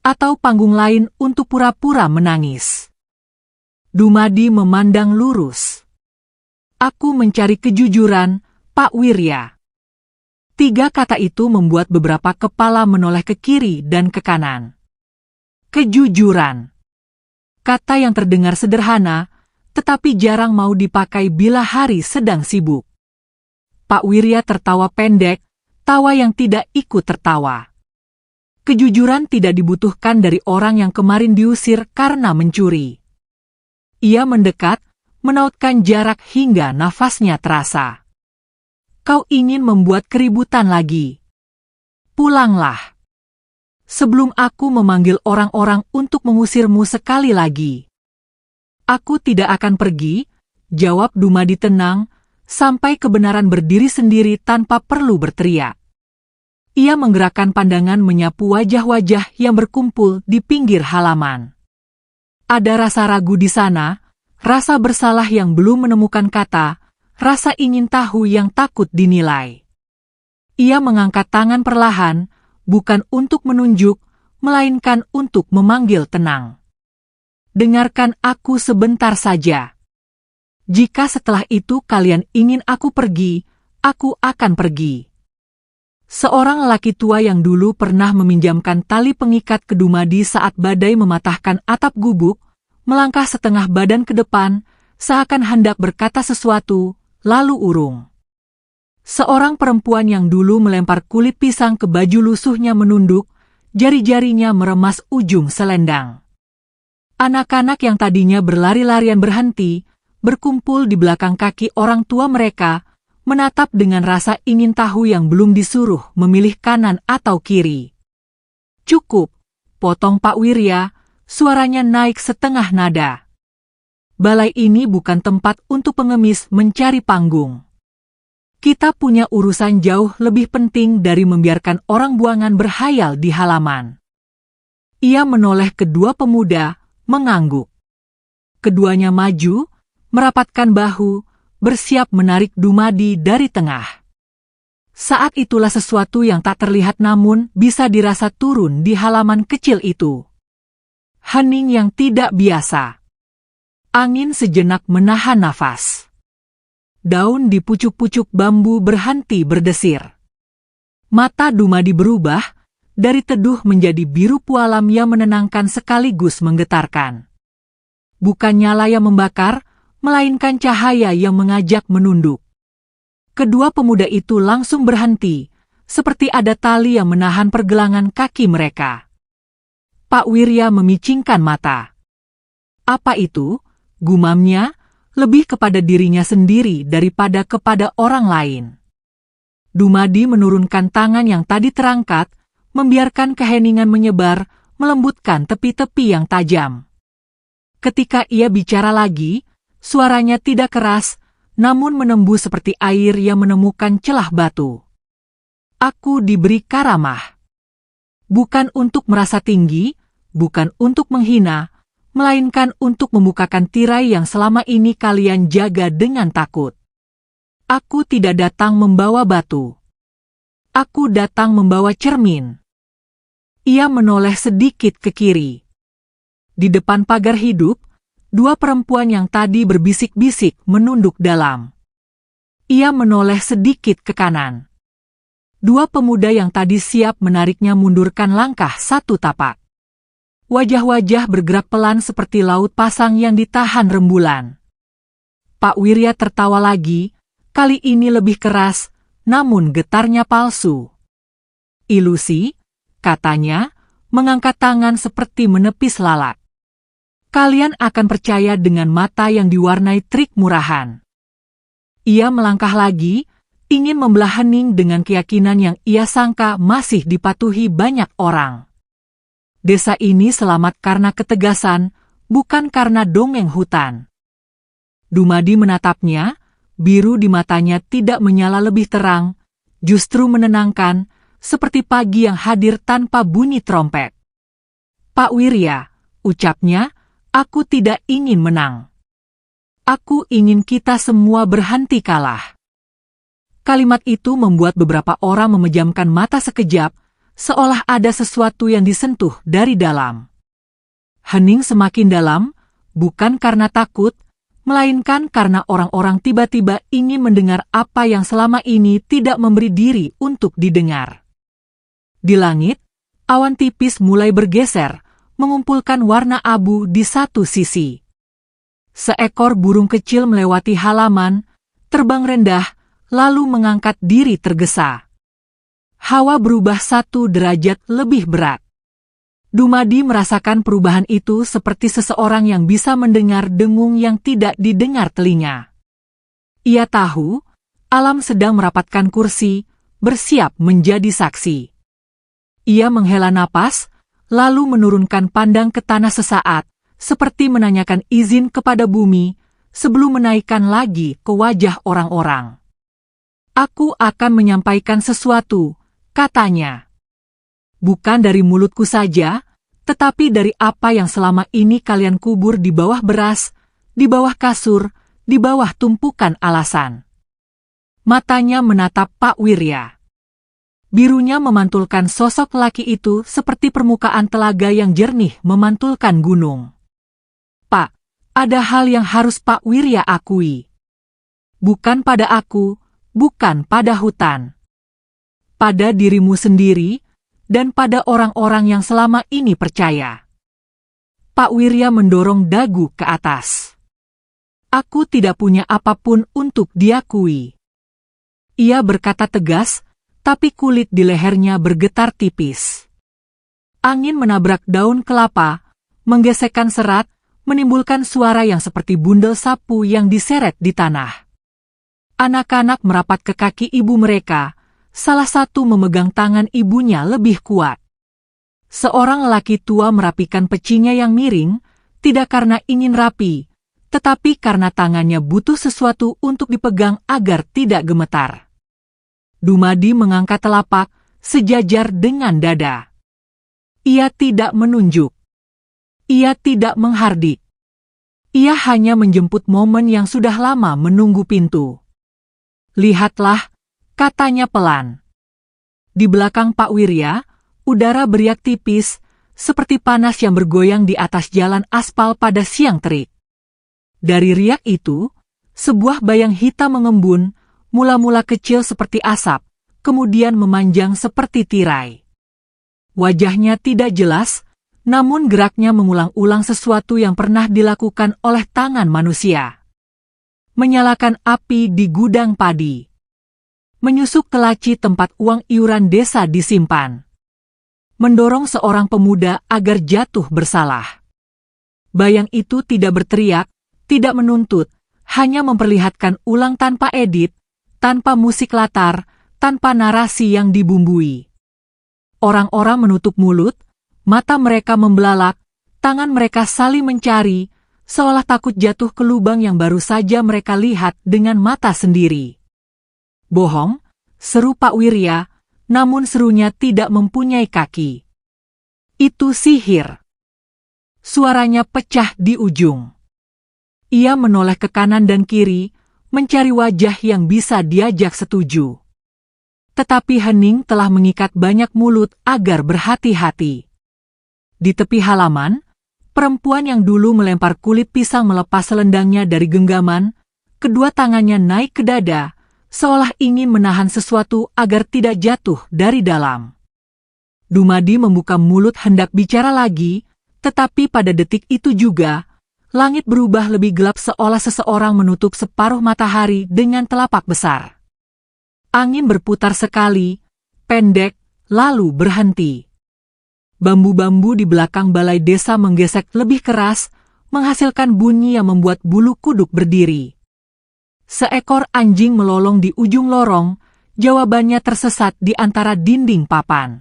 Atau panggung lain untuk pura-pura menangis? Dumadi memandang lurus. Aku mencari kejujuran, Pak Wirya. 3 kata itu membuat beberapa kepala menoleh ke kiri dan ke kanan. Kejujuran. Kata yang terdengar sederhana, tetapi jarang mau dipakai bila hari sedang sibuk. Pak Wirya tertawa pendek, tawa yang tidak ikut tertawa. Kejujuran tidak dibutuhkan dari orang yang kemarin diusir karena mencuri. Ia mendekat, menautkan jarak hingga nafasnya terasa. Kau ingin membuat keributan lagi. Pulanglah. Sebelum aku memanggil orang-orang untuk mengusirmu sekali lagi. Aku tidak akan pergi, jawab Dumadi tenang, sampai kebenaran berdiri sendiri tanpa perlu berteriak. Ia menggerakkan pandangan menyapu wajah-wajah yang berkumpul di pinggir halaman. Ada rasa ragu di sana, rasa bersalah yang belum menemukan kata, rasa ingin tahu yang takut dinilai. Ia mengangkat tangan perlahan, bukan untuk menunjuk, melainkan untuk memanggil tenang. Dengarkan aku sebentar saja. Jika setelah itu kalian ingin aku pergi, aku akan pergi. Seorang lelaki tua yang dulu pernah meminjamkan tali pengikat ke Dumadi saat badai mematahkan atap gubuk, melangkah setengah badan ke depan, seakan hendak berkata sesuatu, lalu urung. Seorang perempuan yang dulu melempar kulit pisang ke baju lusuhnya menunduk, jari-jarinya meremas ujung selendang. Anak-anak yang tadinya berlari-larian berhenti, berkumpul di belakang kaki orang tua mereka, menatap dengan rasa ingin tahu yang belum disuruh memilih kanan atau kiri. Cukup, potong Pak Wirya, suaranya naik setengah nada. Balai ini bukan tempat untuk pengemis mencari panggung. Kita punya urusan jauh lebih penting dari membiarkan orang buangan berhayal di halaman. Ia menoleh kedua pemuda, mengangguk. Keduanya maju, merapatkan bahu, bersiap menarik Dumadi dari tengah. Saat itulah sesuatu yang tak terlihat namun bisa dirasa turun di halaman kecil itu. Hening yang tidak biasa. Angin sejenak menahan nafas. Daun di pucuk-pucuk bambu berhenti berdesir. Mata Dumadi berubah, dari teduh menjadi biru pualam yang menenangkan sekaligus menggetarkan. Bukan nyala yang membakar, melainkan cahaya yang mengajak menunduk. Kedua pemuda itu langsung berhenti, seperti ada tali yang menahan pergelangan kaki mereka. Pak Wirya memicingkan mata. Apa itu? Gumamnya, lebih kepada dirinya sendiri daripada kepada orang lain. Dumadi menurunkan tangan yang tadi terangkat, membiarkan keheningan menyebar, melembutkan tepi-tepi yang tajam. Ketika ia bicara lagi, suaranya tidak keras, namun menembus seperti air yang menemukan celah batu. Aku diberi karamah. Bukan untuk merasa tinggi, bukan untuk menghina, melainkan untuk membukakan tirai yang selama ini kalian jaga dengan takut. Aku tidak datang membawa batu. Aku datang membawa cermin. Ia menoleh sedikit ke kiri. Di depan pagar hidup, Dua perempuan yang tadi berbisik-bisik menunduk dalam. Ia menoleh sedikit ke kanan. Dua pemuda yang tadi siap menariknya mundurkan langkah satu tapak. Wajah-wajah bergerak pelan seperti laut pasang yang ditahan rembulan. Pak Wirya tertawa lagi, kali ini lebih keras, namun getarnya palsu. Ilusi, katanya, mengangkat tangan seperti menepis lalat. Kalian akan percaya dengan mata yang diwarnai trik murahan. Ia melangkah lagi, ingin membelah hening dengan keyakinan yang ia sangka masih dipatuhi banyak orang. Desa ini selamat karena ketegasan, bukan karena dongeng hutan. Dumadi menatapnya, biru di matanya tidak menyala lebih terang, justru menenangkan, seperti pagi yang hadir tanpa bunyi trompet. Pak Wirya, ucapnya, aku tidak ingin menang. Aku ingin kita semua berhenti kalah. Kalimat itu membuat beberapa orang memejamkan mata sekejap, seolah ada sesuatu yang disentuh dari dalam. Hening semakin dalam, bukan karena takut, melainkan karena orang-orang tiba-tiba ingin mendengar apa yang selama ini tidak memberi diri untuk didengar. Di langit, awan tipis mulai bergeser, mengumpulkan warna abu di satu sisi. Seekor burung kecil melewati halaman, terbang rendah, lalu mengangkat diri tergesa. Hawa berubah 1 derajat lebih berat. Dumadi merasakan perubahan itu seperti seseorang yang bisa mendengar dengung yang tidak didengar telinga. Ia tahu, alam sedang merapatkan kursi, bersiap menjadi saksi. Ia menghela napas, lalu menurunkan pandang ke tanah sesaat, seperti menanyakan izin kepada bumi, sebelum menaikkan lagi ke wajah orang-orang. Aku akan menyampaikan sesuatu, katanya. Bukan dari mulutku saja, tetapi dari apa yang selama ini kalian kubur di bawah beras, di bawah kasur, di bawah tumpukan alasan. Matanya menatap Pak Wirya. Birunya memantulkan sosok laki itu seperti permukaan telaga yang jernih memantulkan gunung. Pak, ada hal yang harus Pak Wirya akui. Bukan pada aku, bukan pada hutan. Pada dirimu sendiri, dan pada orang-orang yang selama ini percaya. Pak Wirya mendorong dagu ke atas. Aku tidak punya apapun untuk diakui. Ia berkata tegas, tapi kulit di lehernya bergetar tipis. Angin menabrak daun kelapa, menggesekkan serat, menimbulkan suara yang seperti bundel sapu yang diseret di tanah. Anak-anak merapat ke kaki ibu mereka, salah satu memegang tangan ibunya lebih kuat. Seorang lelaki tua merapikan pecinya yang miring, tidak karena ingin rapi, tetapi karena tangannya butuh sesuatu untuk dipegang agar tidak gemetar. Dumadi mengangkat telapak, sejajar dengan dada. Ia tidak menunjuk. Ia tidak menghardik. Ia hanya menjemput momen yang sudah lama menunggu pintu. Lihatlah, katanya pelan. Di belakang Pak Wirya, udara beriak tipis, seperti panas yang bergoyang di atas jalan aspal pada siang terik. Dari riak itu, sebuah bayang hitam mengembun, mula-mula kecil seperti asap, kemudian memanjang seperti tirai. Wajahnya tidak jelas, namun geraknya mengulang-ulang sesuatu yang pernah dilakukan oleh tangan manusia. Menyalakan api di gudang padi. Menyusup ke laci tempat uang iuran desa disimpan. Mendorong seorang pemuda agar jatuh bersalah. Bayang itu tidak berteriak, tidak menuntut, hanya memperlihatkan ulang tanpa edit, tanpa musik latar, tanpa narasi yang dibumbui. Orang-orang menutup mulut, mata mereka membelalak, tangan mereka saling mencari, seolah takut jatuh ke lubang yang baru saja mereka lihat dengan mata sendiri. Bohong, seru Pak Wirya, namun serunya tidak mempunyai kaki. Itu sihir. Suaranya pecah di ujung. Ia menoleh ke kanan dan kiri, mencari wajah yang bisa diajak setuju. Tetapi hening telah mengikat banyak mulut agar berhati-hati. Di tepi halaman, Perempuan yang dulu melempar kulit pisang melepas selendangnya dari genggaman, kedua tangannya naik ke dada, seolah ingin menahan sesuatu agar tidak jatuh dari dalam. Dumadi membuka mulut hendak bicara lagi, tetapi pada detik itu juga, langit berubah lebih gelap seolah seseorang menutup separuh matahari dengan telapak besar. Angin berputar sekali, pendek, lalu berhenti. Bambu-bambu di belakang balai desa menggesek lebih keras, menghasilkan bunyi yang membuat bulu kuduk berdiri. Seekor anjing melolong di ujung lorong, jawabannya tersesat di antara dinding papan.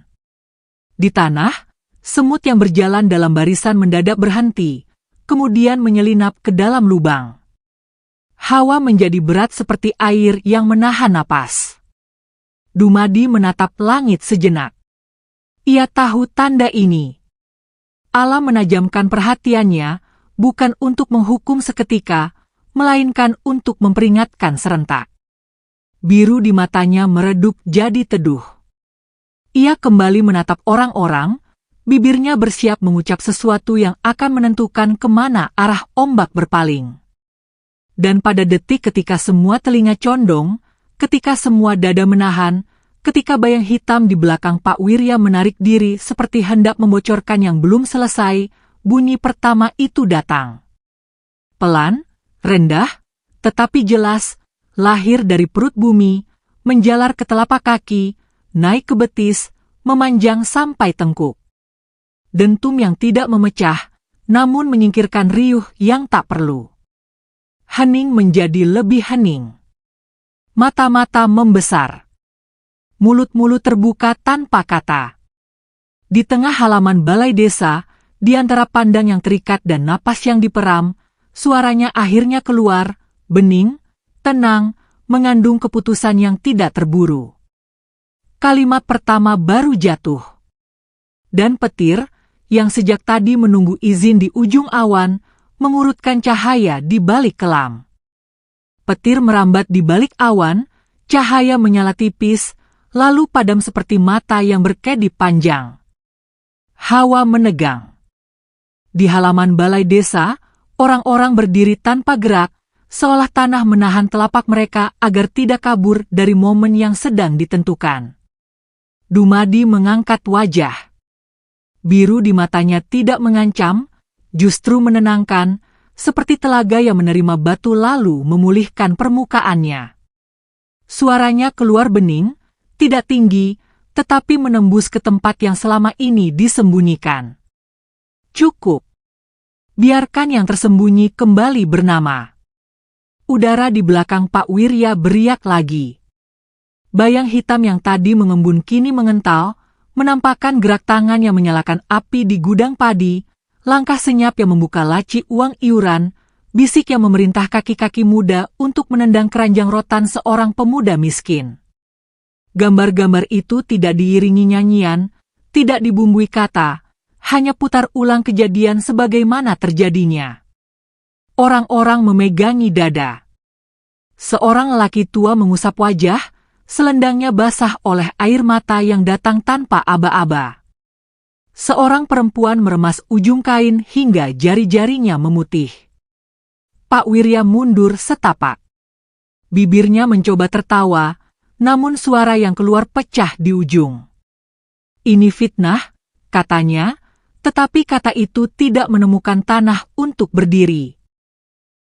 Di tanah, semut yang berjalan dalam barisan mendadak berhenti, kemudian menyelinap ke dalam lubang. Hawa menjadi berat seperti air yang menahan napas. Dumadi menatap langit sejenak. Ia tahu tanda ini. Alam menajamkan perhatiannya, bukan untuk menghukum seketika, melainkan untuk memperingatkan serentak. Biru di matanya meredup jadi teduh. Ia kembali menatap orang-orang, bibirnya bersiap mengucap sesuatu yang akan menentukan kemana arah ombak berpaling. Dan pada detik ketika semua telinga condong, ketika semua dada menahan, ketika bayang hitam di belakang Pak Wirya menarik diri seperti hendak membocorkan yang belum selesai, bunyi pertama itu datang. Pelan, rendah, tetapi jelas, lahir dari perut bumi, menjalar ke telapak kaki, naik ke betis, memanjang sampai tengkuk. Dentum yang tidak memecah, namun menyingkirkan riuh yang tak perlu. Hening menjadi lebih hening. Mata-mata membesar. Mulut-mulut terbuka tanpa kata. Di tengah halaman balai desa, di antara pandang yang terikat dan napas yang diperam, suaranya akhirnya keluar, bening, tenang, mengandung keputusan yang tidak terburu. Kalimat pertama baru jatuh. Dan petir, yang sejak tadi menunggu izin di ujung awan, mengurutkan cahaya di balik kelam. Petir merambat di balik awan, cahaya menyala tipis, lalu padam seperti mata yang berkedip panjang. Hawa menegang. Di halaman balai desa, orang-orang berdiri tanpa gerak, seolah tanah menahan telapak mereka agar tidak kabur dari momen yang sedang ditentukan. Dumadi mengangkat wajah. Biru di matanya tidak mengancam, justru menenangkan, seperti telaga yang menerima batu lalu memulihkan permukaannya. Suaranya keluar bening, tidak tinggi, tetapi menembus ke tempat yang selama ini disembunyikan. Cukup. Biarkan yang tersembunyi kembali bernama. Udara di belakang Pak Wirya beriak lagi. Bayang hitam yang tadi mengembun kini mengental, menampakkan gerak tangan yang menyalakan api di gudang padi, langkah senyap yang membuka laci uang iuran, bisik yang memerintah kaki-kaki muda untuk menendang keranjang rotan seorang pemuda miskin. Gambar-gambar itu tidak diiringi nyanyian, tidak dibumbui kata, hanya putar ulang kejadian sebagaimana terjadinya. Orang-orang memegangi dada. Seorang lelaki tua mengusap wajah, selendangnya basah oleh air mata yang datang tanpa aba-aba. Seorang perempuan meremas ujung kain hingga jari-jarinya memutih. Pak Wirya mundur setapak. Bibirnya mencoba tertawa, namun suara yang keluar pecah di ujung. Ini fitnah, katanya, tetapi kata itu tidak menemukan tanah untuk berdiri.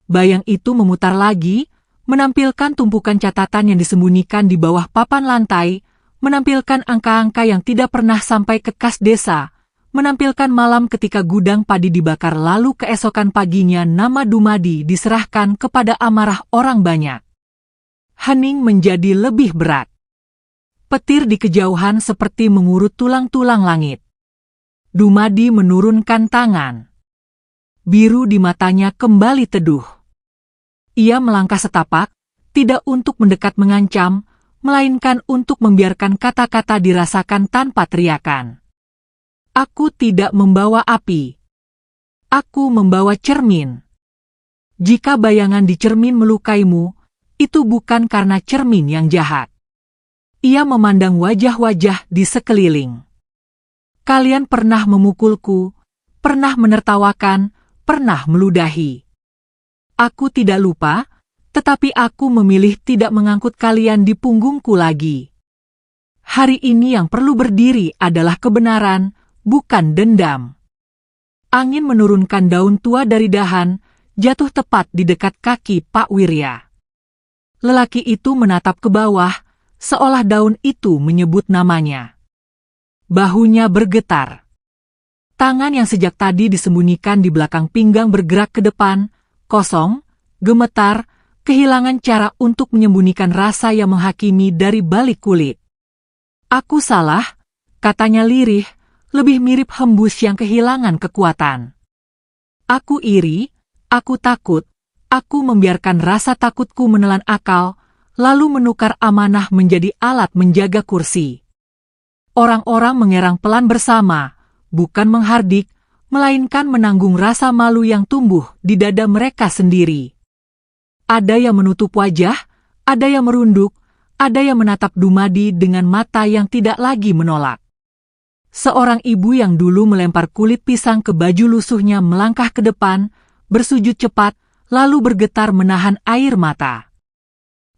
Bayang itu memutar lagi, menampilkan tumpukan catatan yang disembunyikan di bawah papan lantai, menampilkan angka-angka yang tidak pernah sampai ke kas desa, menampilkan malam ketika gudang padi dibakar lalu keesokan paginya nama Dumadi diserahkan kepada amarah orang banyak. Hening menjadi lebih berat. Petir di kejauhan seperti mengurut tulang-tulang langit. Dumadi menurunkan tangan. Biru di matanya kembali teduh. Ia melangkah setapak, tidak untuk mendekat mengancam, melainkan untuk membiarkan kata-kata dirasakan tanpa teriakan. Aku tidak membawa api. Aku membawa cermin. Jika bayangan di cermin melukaimu, itu bukan karena cermin yang jahat. Ia memandang wajah-wajah di sekeliling. Kalian pernah memukulku, pernah menertawakan, pernah meludahi. Aku tidak lupa, tetapi aku memilih tidak mengangkut kalian di punggungku lagi. Hari ini yang perlu berdiri adalah kebenaran, bukan dendam. Angin menurunkan daun tua dari dahan, jatuh tepat di dekat kaki Pak Wirya. Lelaki itu menatap ke bawah, seolah daun itu menyebut namanya. Bahunya bergetar. Tangan yang sejak tadi disembunyikan di belakang pinggang bergerak ke depan, kosong, gemetar, kehilangan cara untuk menyembunyikan rasa yang menghakimi dari balik kulit. Aku salah, katanya lirih, lebih mirip hembus yang kehilangan kekuatan. Aku iri, aku takut, aku membiarkan rasa takutku menelan akal, lalu menukar amanah menjadi alat menjaga kursi. Orang-orang mengerang pelan bersama, bukan menghardik, melainkan menanggung rasa malu yang tumbuh di dada mereka sendiri. Ada yang menutup wajah, ada yang merunduk, ada yang menatap Dumadi dengan mata yang tidak lagi menolak. Seorang ibu yang dulu melempar kulit pisang ke baju lusuhnya melangkah ke depan, bersujud cepat, lalu bergetar menahan air mata.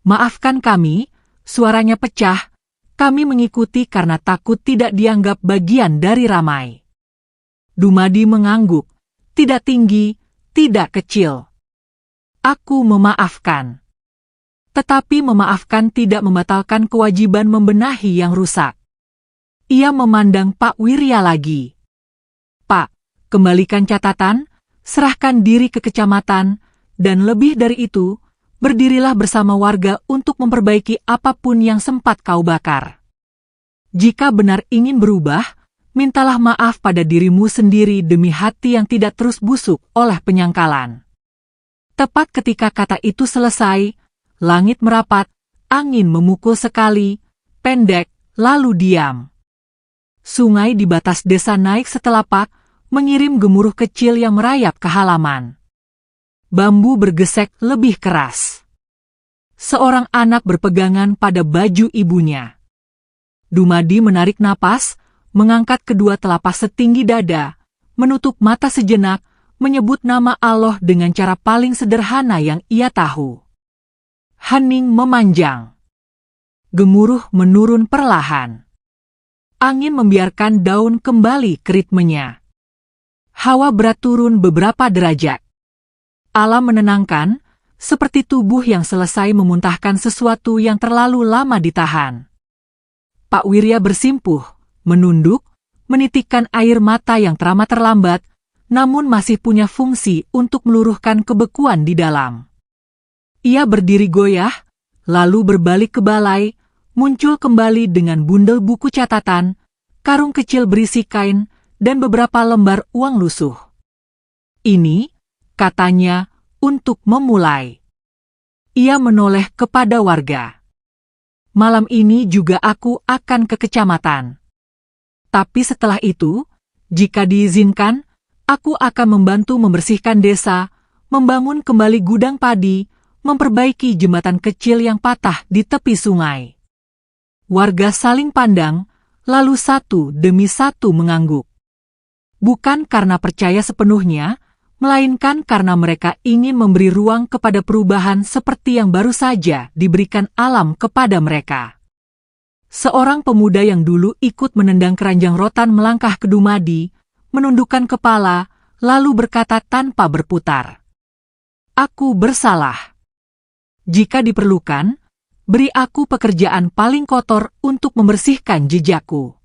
Maafkan kami, suaranya pecah, kami mengikuti karena takut tidak dianggap bagian dari ramai. Dumadi mengangguk, tidak tinggi, tidak kecil. Aku memaafkan. Tetapi memaafkan tidak membatalkan kewajiban membenahi yang rusak. Ia memandang Pak Wirya lagi. Pak, kembalikan catatan, serahkan diri ke kecamatan, dan lebih dari itu, berdirilah bersama warga untuk memperbaiki apapun yang sempat kau bakar. Jika benar ingin berubah, mintalah maaf pada dirimu sendiri demi hati yang tidak terus busuk oleh penyangkalan. Tepat ketika kata itu selesai, langit merapat, angin memukul sekali, pendek, lalu diam. Sungai di batas desa naik setelapak, mengirim gemuruh kecil yang merayap ke halaman. Bambu bergesek lebih keras. Seorang anak berpegangan pada baju ibunya. Dumadi menarik napas, mengangkat kedua telapak setinggi dada, menutup mata sejenak, menyebut nama Allah dengan cara paling sederhana yang ia tahu. Hening memanjang. Gemuruh menurun perlahan. Angin membiarkan daun kembali ke ritmenya. Hawa berat turun beberapa derajat. Alam menenangkan, seperti tubuh yang selesai memuntahkan sesuatu yang terlalu lama ditahan. Pak Wirya bersimpuh, menunduk, menitikkan air mata yang teramat terlambat, namun masih punya fungsi untuk meluruhkan kebekuan di dalam. Ia berdiri goyah, lalu berbalik ke balai, muncul kembali dengan bundel buku catatan, karung kecil berisi kain, dan beberapa lembar uang lusuh. Ini, katanya, untuk memulai. Ia menoleh kepada warga. Malam ini juga aku akan ke kecamatan. Tapi setelah itu, jika diizinkan, aku akan membantu membersihkan desa, membangun kembali gudang padi, memperbaiki jembatan kecil yang patah di tepi sungai. Warga saling pandang, lalu satu demi satu mengangguk. Bukan karena percaya sepenuhnya, melainkan karena mereka ingin memberi ruang kepada perubahan seperti yang baru saja diberikan alam kepada mereka. Seorang pemuda yang dulu ikut menendang keranjang rotan melangkah ke Dumadi, menundukkan kepala, lalu berkata tanpa berputar. Aku bersalah. Jika diperlukan, beri aku pekerjaan paling kotor untuk membersihkan jejakku.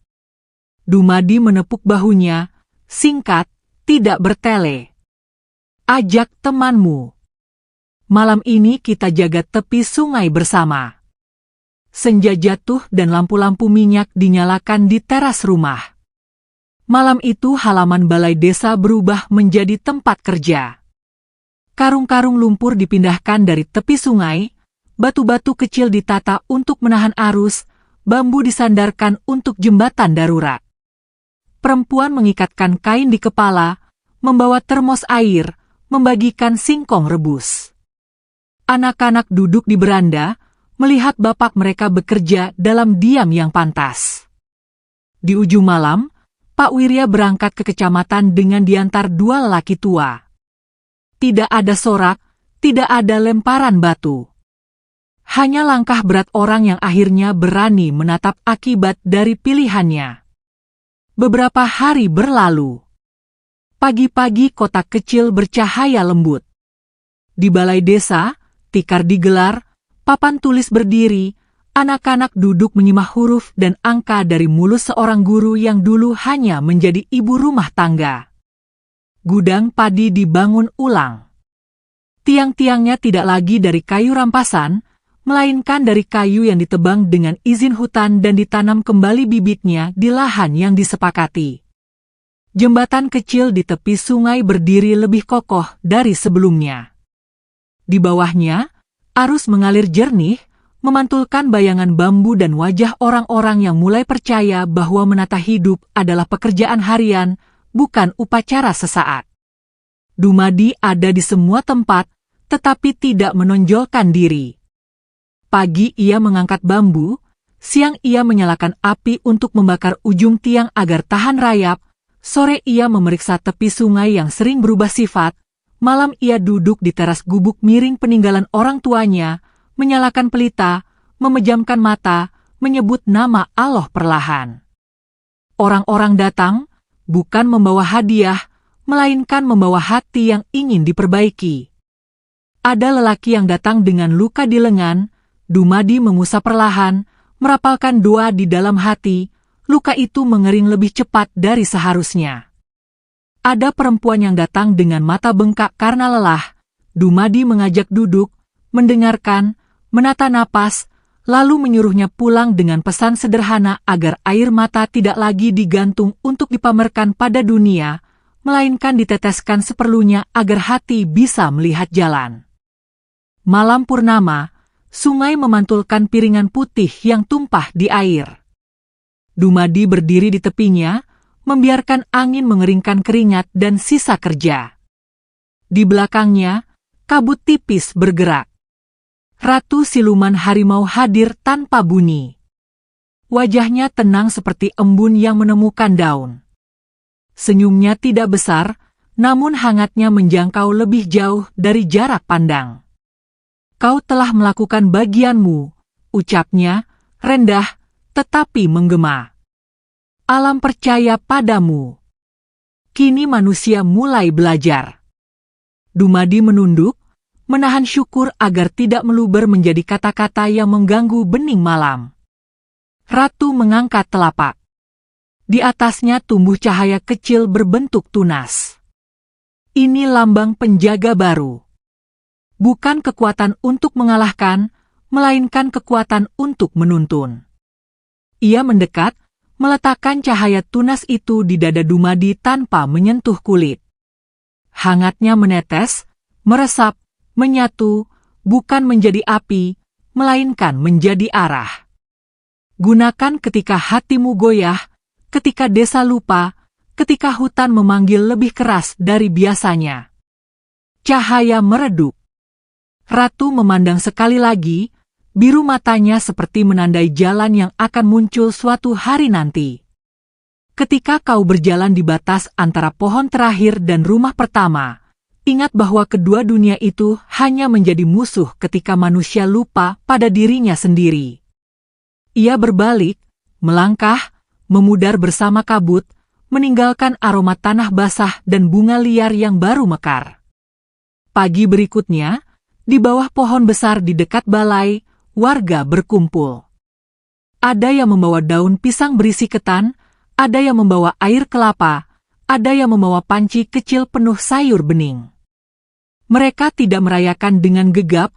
Dumadi menepuk bahunya, singkat, tidak bertele. Ajak temanmu. Malam ini kita jaga tepi sungai bersama. Senja jatuh dan lampu-lampu minyak dinyalakan di teras rumah. Malam itu halaman balai desa berubah menjadi tempat kerja. Karung-karung lumpur dipindahkan dari tepi sungai, batu-batu kecil ditata untuk menahan arus, bambu disandarkan untuk jembatan darurat. Perempuan mengikatkan kain di kepala, membawa termos air, membagikan singkong rebus. Anak-anak duduk di beranda, melihat bapak mereka bekerja dalam diam yang pantas. Di ujung malam, Pak Wirya berangkat ke kecamatan dengan diantar dua lelaki tua. Tidak ada sorak, tidak ada lemparan batu. Hanya langkah berat orang yang akhirnya berani menatap akibat dari pilihannya. Beberapa hari berlalu. Pagi-pagi kota kecil bercahaya lembut. Di balai desa, tikar digelar, papan tulis berdiri, anak-anak duduk menyimak huruf dan angka dari mulut seorang guru yang dulu hanya menjadi ibu rumah tangga. Gudang padi dibangun ulang. Tiang-tiangnya tidak lagi dari kayu rampasan, melainkan dari kayu yang ditebang dengan izin hutan dan ditanam kembali bibitnya di lahan yang disepakati. Jembatan kecil di tepi sungai berdiri lebih kokoh dari sebelumnya. Di bawahnya, arus mengalir jernih, memantulkan bayangan bambu dan wajah orang-orang yang mulai percaya bahwa menata hidup adalah pekerjaan harian, bukan upacara sesaat. Dumadi ada di semua tempat, tetapi tidak menonjolkan diri. Pagi ia mengangkat bambu, siang ia menyalakan api untuk membakar ujung tiang agar tahan rayap, sore ia memeriksa tepi sungai yang sering berubah sifat, malam ia duduk di teras gubuk miring peninggalan orang tuanya, menyalakan pelita, memejamkan mata, menyebut nama Allah perlahan. Orang-orang datang, bukan membawa hadiah, melainkan membawa hati yang ingin diperbaiki. Ada lelaki yang datang dengan luka di lengan, Dumadi mengusap perlahan, merapalkan doa di dalam hati, luka itu mengering lebih cepat dari seharusnya. Ada perempuan yang datang dengan mata bengkak karena lelah, Dumadi mengajak duduk, mendengarkan, menata napas, lalu menyuruhnya pulang dengan pesan sederhana agar air mata tidak lagi digantung untuk dipamerkan pada dunia, melainkan diteteskan seperlunya agar hati bisa melihat jalan. Malam purnama, sungai memantulkan piringan putih yang tumpah di air. Dumadi berdiri di tepinya, membiarkan angin mengeringkan keringat dan sisa kerja. Di belakangnya, kabut tipis bergerak. Ratu siluman harimau hadir tanpa bunyi. Wajahnya tenang seperti embun yang menemukan daun. Senyumnya tidak besar, namun hangatnya menjangkau lebih jauh dari jarak pandang. Kau telah melakukan bagianmu, ucapnya, rendah, tetapi menggema. Alam percaya padamu. Kini manusia mulai belajar. Dumadi menunduk, menahan syukur agar tidak meluber menjadi kata-kata yang mengganggu bening malam. Ratu mengangkat telapak. Di atasnya tumbuh cahaya kecil berbentuk tunas. Ini lambang penjaga baru. Bukan kekuatan untuk mengalahkan, melainkan kekuatan untuk menuntun. Ia mendekat, meletakkan cahaya tunas itu di dada Dumadi tanpa menyentuh kulit. Hangatnya menetes, meresap, menyatu, bukan menjadi api, melainkan menjadi arah. Gunakan ketika hatimu goyah, ketika desa lupa, ketika hutan memanggil lebih keras dari biasanya. Cahaya meredup. Ratu memandang sekali lagi, biru matanya seperti menandai jalan yang akan muncul suatu hari nanti. Ketika kau berjalan di batas antara pohon terakhir dan rumah pertama, ingat bahwa kedua dunia itu hanya menjadi musuh ketika manusia lupa pada dirinya sendiri. Ia berbalik, melangkah, memudar bersama kabut, meninggalkan aroma tanah basah dan bunga liar yang baru mekar. Pagi berikutnya, di bawah pohon besar di dekat balai, warga berkumpul. Ada yang membawa daun pisang berisi ketan, ada yang membawa air kelapa, ada yang membawa panci kecil penuh sayur bening. Mereka tidak merayakan dengan gegap,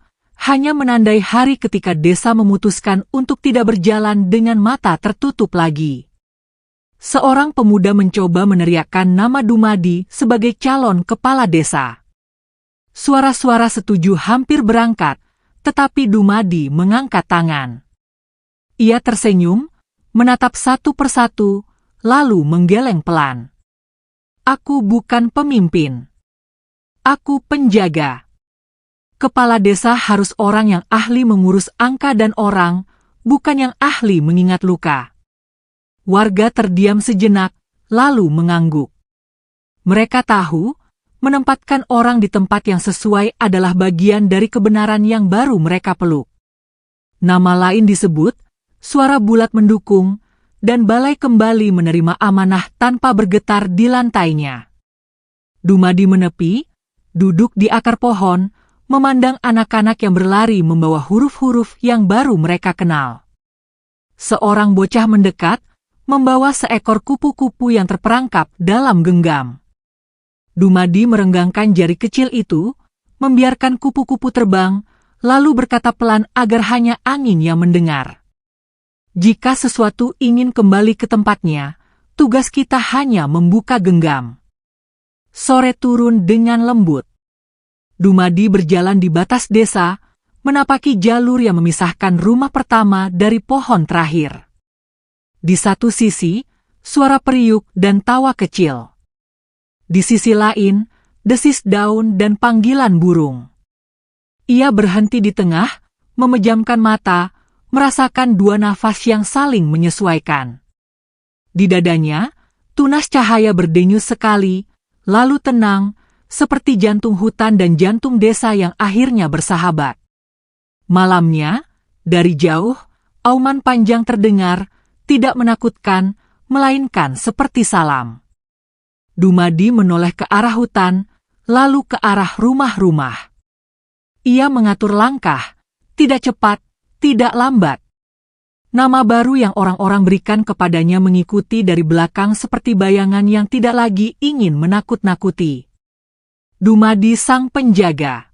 hanya menandai hari ketika desa memutuskan untuk tidak berjalan dengan mata tertutup lagi. Seorang pemuda mencoba meneriakkan nama Dumadi sebagai calon kepala desa. Suara-suara setuju hampir berangkat, tetapi Dumadi mengangkat tangan. Ia tersenyum, menatap satu persatu, lalu menggeleng pelan. Aku bukan pemimpin. Aku penjaga. Kepala desa harus orang yang ahli mengurus angka dan orang, bukan yang ahli mengingat luka. Warga terdiam sejenak, lalu mengangguk. Mereka tahu, menempatkan orang di tempat yang sesuai adalah bagian dari kebenaran yang baru mereka peluk. Nama lain disebut, suara bulat mendukung, dan balai kembali menerima amanah tanpa bergetar di lantainya. Dumadi menepi, duduk di akar pohon, memandang anak-anak yang berlari membawa huruf-huruf yang baru mereka kenal. Seorang bocah mendekat, membawa seekor kupu-kupu yang terperangkap dalam genggam. Dumadi merenggangkan jari kecil itu, membiarkan kupu-kupu terbang, lalu berkata pelan agar hanya angin yang mendengar. Jika sesuatu ingin kembali ke tempatnya, tugas kita hanya membuka genggam. Sore turun dengan lembut. Dumadi berjalan di batas desa, menapaki jalur yang memisahkan rumah pertama dari pohon terakhir. Di satu sisi, suara periuk dan tawa kecil. Di sisi lain, desis daun dan panggilan burung. Ia berhenti di tengah, memejamkan mata, merasakan dua nafas yang saling menyesuaikan. Di dadanya, tunas cahaya berdenyut sekali, lalu tenang, seperti jantung hutan dan jantung desa yang akhirnya bersahabat. Malamnya, dari jauh, auman panjang terdengar, tidak menakutkan, melainkan seperti salam. Dumadi menoleh ke arah hutan, lalu ke arah rumah-rumah. Ia mengatur langkah, tidak cepat, tidak lambat. Nama baru yang orang-orang berikan kepadanya mengikuti dari belakang seperti bayangan yang tidak lagi ingin menakut-nakuti. Dumadi sang penjaga.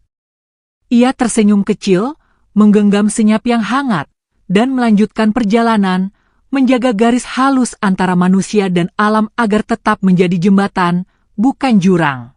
Ia tersenyum kecil, menggenggam senyap yang hangat, dan melanjutkan perjalanan, menjaga garis halus antara manusia dan alam agar tetap menjadi jembatan, bukan jurang.